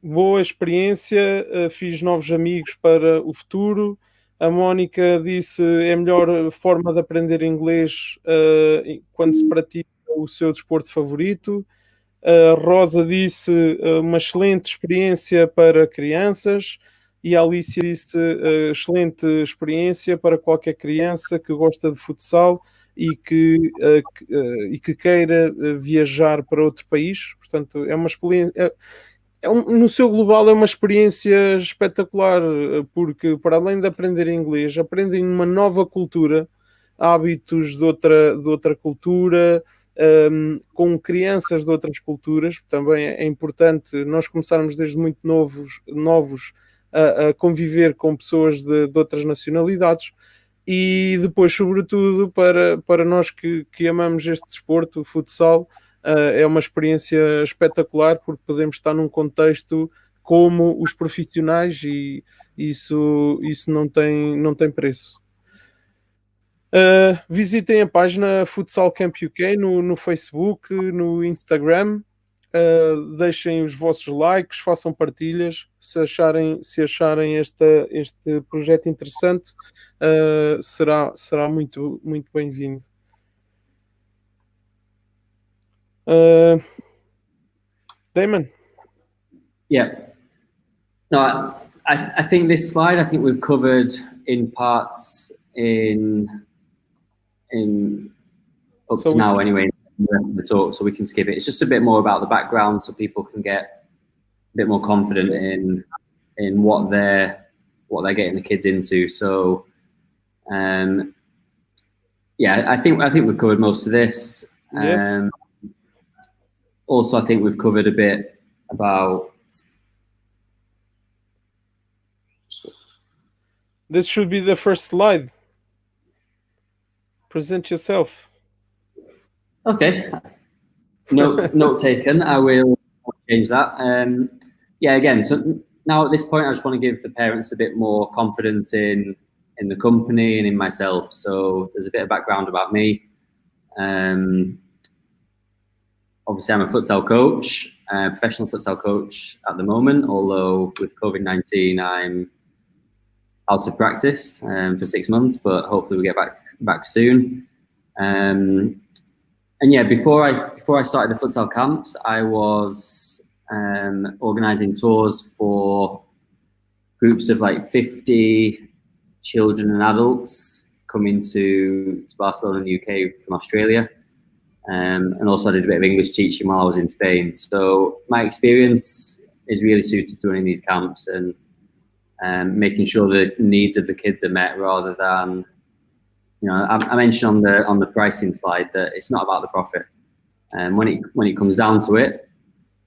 Speaker 1: boa experiência, fiz novos amigos para o futuro. A Mónica disse, é a melhor forma de aprender inglês quando se pratica o seu desporto favorito. A Rosa disse, uma excelente experiência para crianças. E a Alicia disse, excelente experiência para qualquer criança que gosta de futsal e que queira viajar para outro país. Portanto, é uma experiência. No seu global é uma experiência espetacular, porque para além de aprender inglês, aprendem uma nova cultura, hábitos de outra cultura, com crianças de outras culturas. Também é importante nós começarmos desde muito novos a conviver com pessoas de outras nacionalidades. E depois, sobretudo, para nós que amamos este desporto, o futsal, é uma experiência espetacular, porque podemos estar num contexto como os profissionais, e isso não tem preço. Visitem a página Futsal Camp UK no Facebook, no Instagram. Deixem os vossos likes, façam partilhas se acharem este projeto interessante. Será muito bem-vindo. Damon?
Speaker 2: Yeah. No, I think this slide, I think we've covered in parts up to now anyway, the talk, so we can skip it. It's just a bit more about the background so people can get a bit more confident in what they're getting the kids into. So yeah, I think we've covered most of this.
Speaker 1: Yes.
Speaker 2: Also, I think we've covered a bit about.
Speaker 1: This should be the first slide. Present yourself.
Speaker 2: Okay. Note taken. I will change that. Yeah, again, so now at this point, I just want to give the parents a bit more confidence in the company and in myself. So there's a bit of background about me. Obviously, I'm a futsal coach, professional futsal coach at the moment, although with COVID-19, I'm out of practice for 6 months, but hopefully we'll get back soon. And yeah, before I started the futsal camps, I was organising tours for groups of like 50 children and adults coming to Barcelona in the UK from Australia. And also I did a bit of English teaching while I was in Spain. So my experience is really suited to running these camps and making sure the needs of the kids are met, rather than, I mentioned on the pricing slide that it's not about the profit. And when it comes down to it,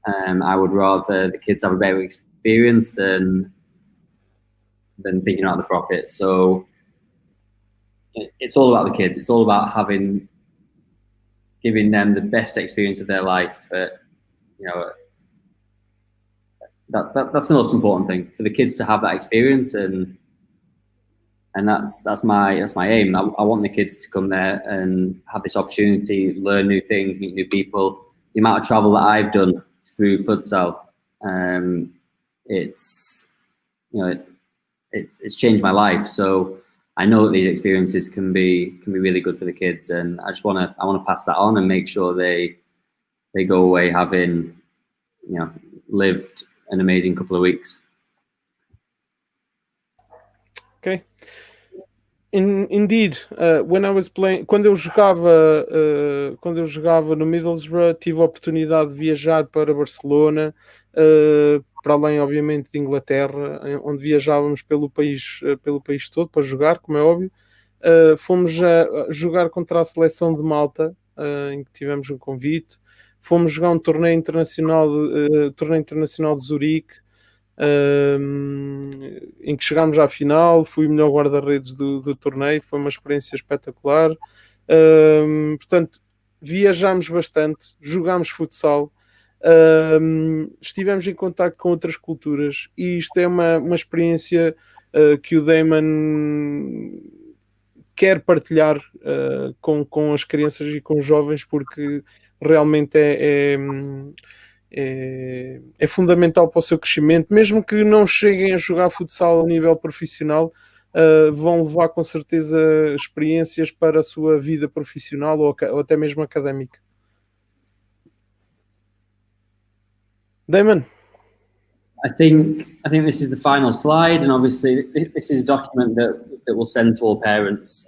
Speaker 2: I would rather the kids have a better experience than thinking about the profit. So it's all about the kids. It's all about giving them the best experience of their life. That's the most important thing, for the kids to have that experience, and that's my aim. I want the kids to come there and have this opportunity, learn new things, meet new people. The amount of travel that I've done through futsal, it's changed my life. So I know that these experiences can be really good for the kids, and I want to pass that on and make sure they go away having lived an amazing couple of weeks.
Speaker 1: Okay. Indeed, when I was playing, quando eu jogava no Middlesbrough, tive a oportunidade de viajar para Barcelona, para além, obviamente, de Inglaterra, onde viajávamos pelo país todo para jogar, como é óbvio. Fomos a jogar contra a seleção de Malta, em que tivemos um convite. Fomos jogar um torneio internacional de Zurique, em que chegámos à final. Fui o melhor guarda-redes do torneio. Foi uma experiência espetacular. Portanto, viajámos bastante, jogámos futsal, estivemos em contacto com outras culturas, e isto é uma experiência que o Damon quer partilhar com as crianças e com os jovens, porque realmente é fundamental para o seu crescimento. Mesmo que não cheguem a jogar futsal a nível profissional, vão levar com certeza experiências para a sua vida profissional ou até mesmo académica. Damon?
Speaker 2: I think this is the final slide, and obviously this is a document that we'll send to all parents.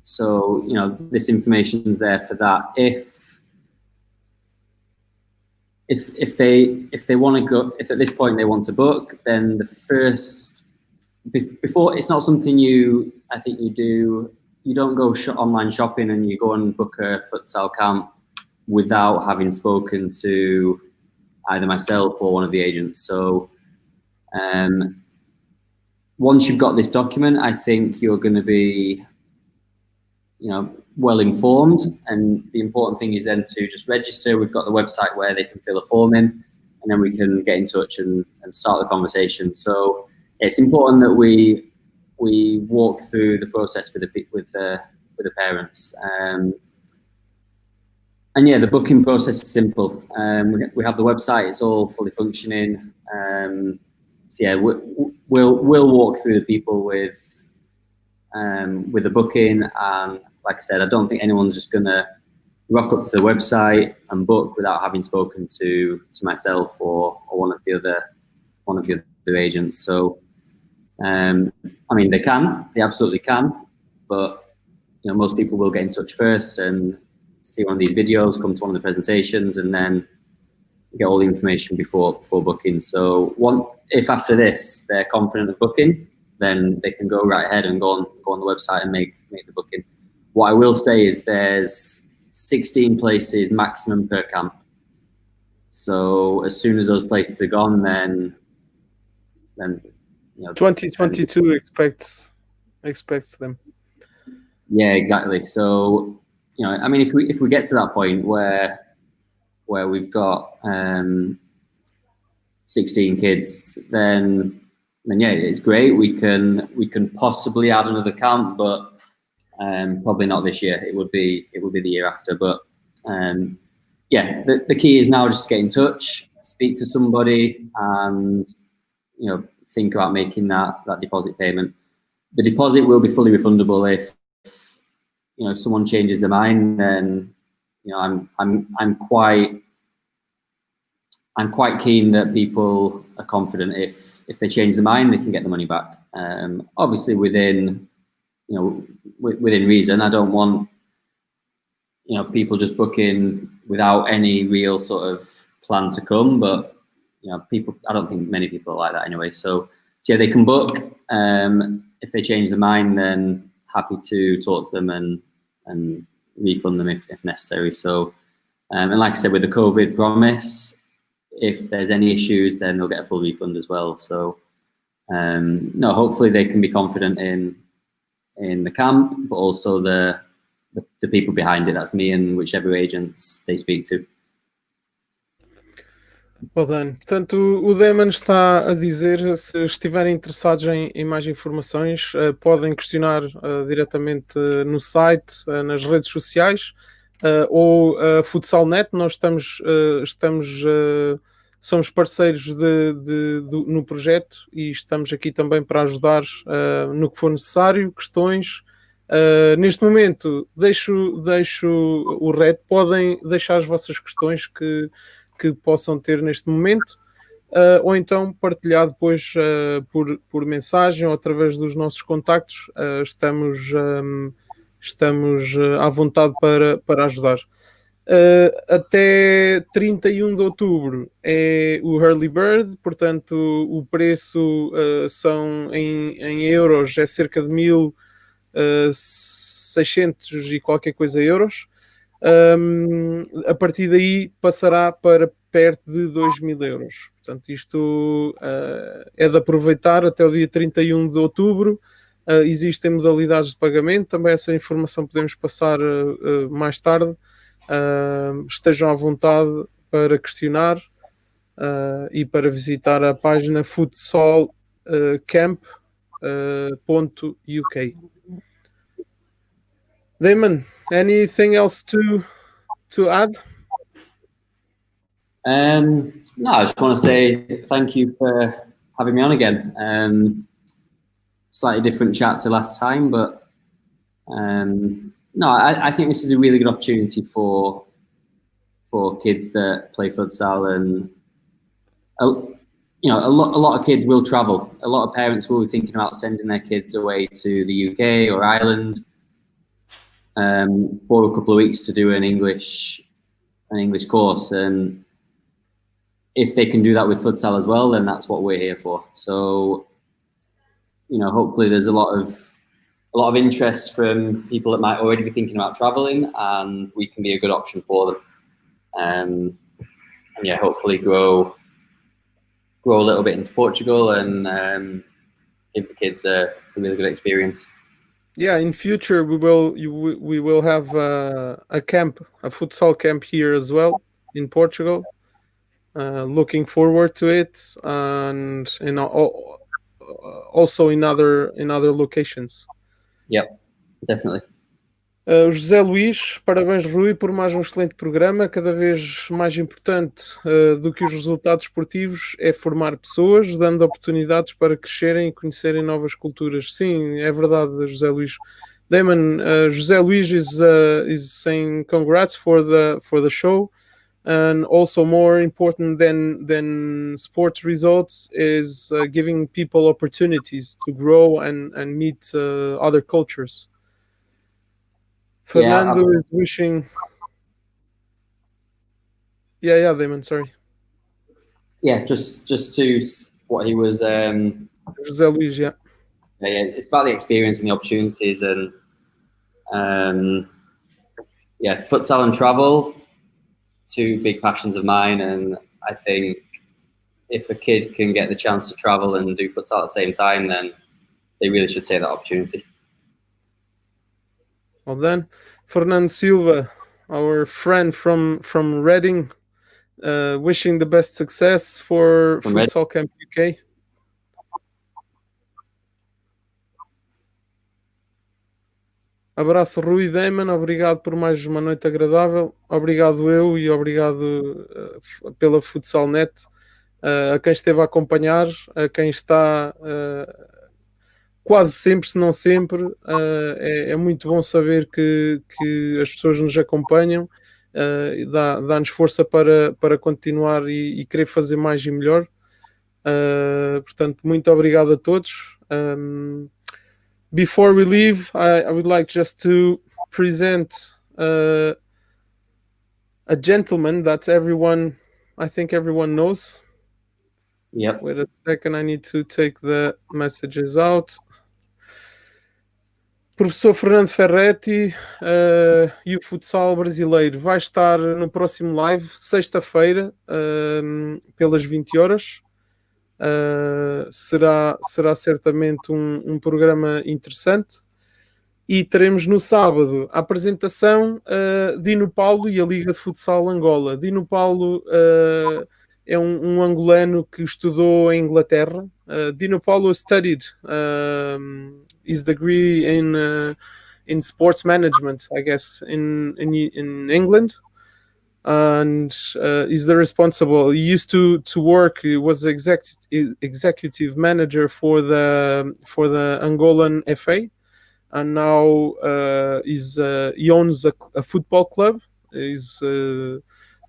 Speaker 2: So, you know, this information is there for that. If they want to go, if at this point they want to book, then the first, before, it's not something I think you do. You don't go online shopping and you go and book a futsal camp without having spoken to either myself or one of the agents. So once you've got this document, I think you're going to be, you know, well informed. And the important thing is then to just register. We've got the website where they can fill a form in, and then we can get in touch and start the conversation. So it's important that we walk through the process with the parents. And yeah, the booking process is simple. We have the website; it's all fully functioning. So yeah, we'll walk through the people with the booking. And like I said, I don't think anyone's just gonna rock up to the website and book without having spoken to myself or one of the other agents. So I mean, they absolutely can, but you know, most people will get in touch first and see one of these videos, come to one of the presentations, and then get all the information before booking. So if after this they're confident of booking, then they can go right ahead and go on the website and make the booking. What I will say is there's 16 places maximum per camp. So as soon as those places are gone, then you know,
Speaker 1: 2022 expects them.
Speaker 2: Yeah, exactly. So, you know, I mean, if we get to that point where we've got 16 kids, then yeah, it's great. We can possibly add another camp, but probably not this year. It would be the year after. But yeah, the key is now just to get in touch, speak to somebody, and you know, think about making that deposit payment. The deposit will be fully refundable if you know, if someone changes their mind. Then you know, I'm quite keen that people are confident if they change their mind, they can get the money back. Obviously within reason. I don't want, you know, people just booking without any real sort of plan to come. But you know, I don't think many people are like that anyway. So yeah, they can book. If they change their mind, then happy to talk to them and refund them if necessary. So and like I said, with the COVID promise, if there's any issues, then they'll get a full refund as well. So no, hopefully they can be confident in the camp, but also the people behind it. That's me and whichever agents they speak to.
Speaker 1: Well done. Portanto, o Damon está a dizer, se estiverem interessados em mais informações, podem questionar diretamente no site, nas redes sociais, ou FutsAll.net. Nós somos parceiros no projeto e estamos aqui também para ajudar no que for necessário, questões. Neste momento, deixo o RED. Podem deixar as vossas questões que possam ter neste momento, ou então partilhar depois por mensagem ou através dos nossos contactos. Estamos à vontade para ajudar. Até 31 de outubro é o Early Bird, portanto o preço são em euros, é cerca de 1.600 e qualquer coisa euros. A partir daí passará para perto de 2.000 euros. Portanto, isto é de aproveitar até o dia 31 de outubro. Existem modalidades de pagamento, também essa informação podemos passar mais tarde. Estejam à vontade para questionar e para visitar a página futsalcamp.uk. Damon, anything else to add?
Speaker 2: No, I just want to say thank you for having me on again. Slightly different chat to last time, but no, I think this is a really good opportunity for kids that play futsal, and you know, a lot of kids will travel. A lot of parents will be thinking about sending their kids away to the UK or Ireland. for a couple of weeks to do an English course, and if they can do that with futsal as well, then that's what we're here for. So, hopefully there's a lot of interest from people that might already be thinking about traveling, and we can be a good option for them. And hopefully grow a little bit into Portugal and give the kids a really good experience.
Speaker 1: Yeah, in future we will have a camp, a futsal camp here as well in Portugal. Looking forward to it, and also in other locations.
Speaker 2: Yep, definitely.
Speaker 1: José Luís, parabéns Rui por mais um excelente programa. Cada vez mais importante do que os resultados esportivos é formar pessoas, dando oportunidades para crescerem e conhecerem novas culturas. Sim, é verdade, José Luís. Damon, José Luís is saying congrats for the show, and also more important than sports results is giving people opportunities to grow and meet other cultures. Fernando is wishing. Yeah, Damon. Sorry.
Speaker 2: Yeah, just to what he was.
Speaker 1: José Luís, yeah.
Speaker 2: Yeah, it's about the experience and the opportunities, and futsal and travel, two big passions of mine, and I think if a kid can get the chance to travel and do futsal at the same time, then they really should take that opportunity.
Speaker 1: Well done. Fernando Silva, our friend from Reading, wishing the best success for Futsal Camp UK. Abraço Rui Damon, obrigado por mais uma noite agradável, obrigado eu e obrigado pela FutsAll.net, a quem esteve a acompanhar, a quem está quase sempre, se não sempre. É muito bom saber que as pessoas nos acompanham, dá-nos força para continuar e querer fazer mais e melhor. Portanto, muito obrigado a todos. Before we leave, I would like just to present a gentleman that I think everyone knows.
Speaker 2: Yep.
Speaker 1: Wait a second, I need to take the messages out. Professor Fernando Ferretti e o futsal brasileiro vai estar no próximo live, sexta-feira, pelas 20 horas. Será certamente um programa interessante. E teremos no sábado a apresentação Dino Paulo e a Liga de Futsal Angola. Dino Paulo é um angolano que estudou em Inglaterra. Dino Paulo studied his degree in sports management, I guess, in England. And is the responsible. He used to work. He was executive manager for the Angolan FA, and now he owns a football club.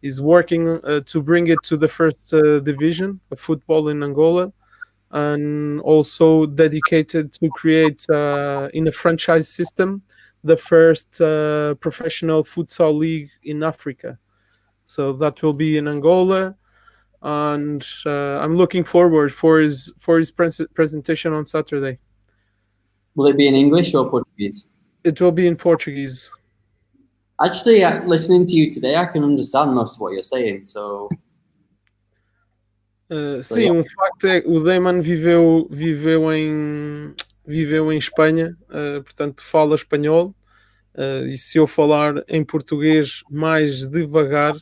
Speaker 1: He's working to bring it to the first division of football in Angola, and also dedicated to create in a franchise system the first professional futsal league in Africa. So that will be in Angola, and I'm looking forward for his presentation on Saturday.
Speaker 2: Will it be in English or Portuguese?
Speaker 1: It will be in Portuguese.
Speaker 2: Actually, listening to you today, I can understand most of what you're saying. So,
Speaker 1: sim, um facto é o Damon viveu em Espanha, portanto fala espanhol. E se eu falar em português mais devagar,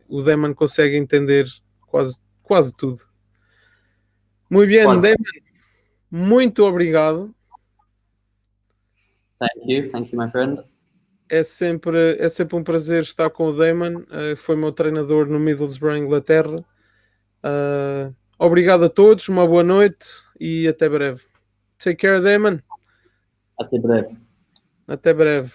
Speaker 1: o Damon consegue entender quase tudo. Muito bem, Damon, muito obrigado.
Speaker 2: Thank you, my friend.
Speaker 1: É sempre um prazer estar com o Damon. Foi meu treinador no Middlesbrough, Inglaterra. Obrigado a todos, uma boa noite e até breve. Take care, Damon.
Speaker 2: Até breve.
Speaker 1: Até breve.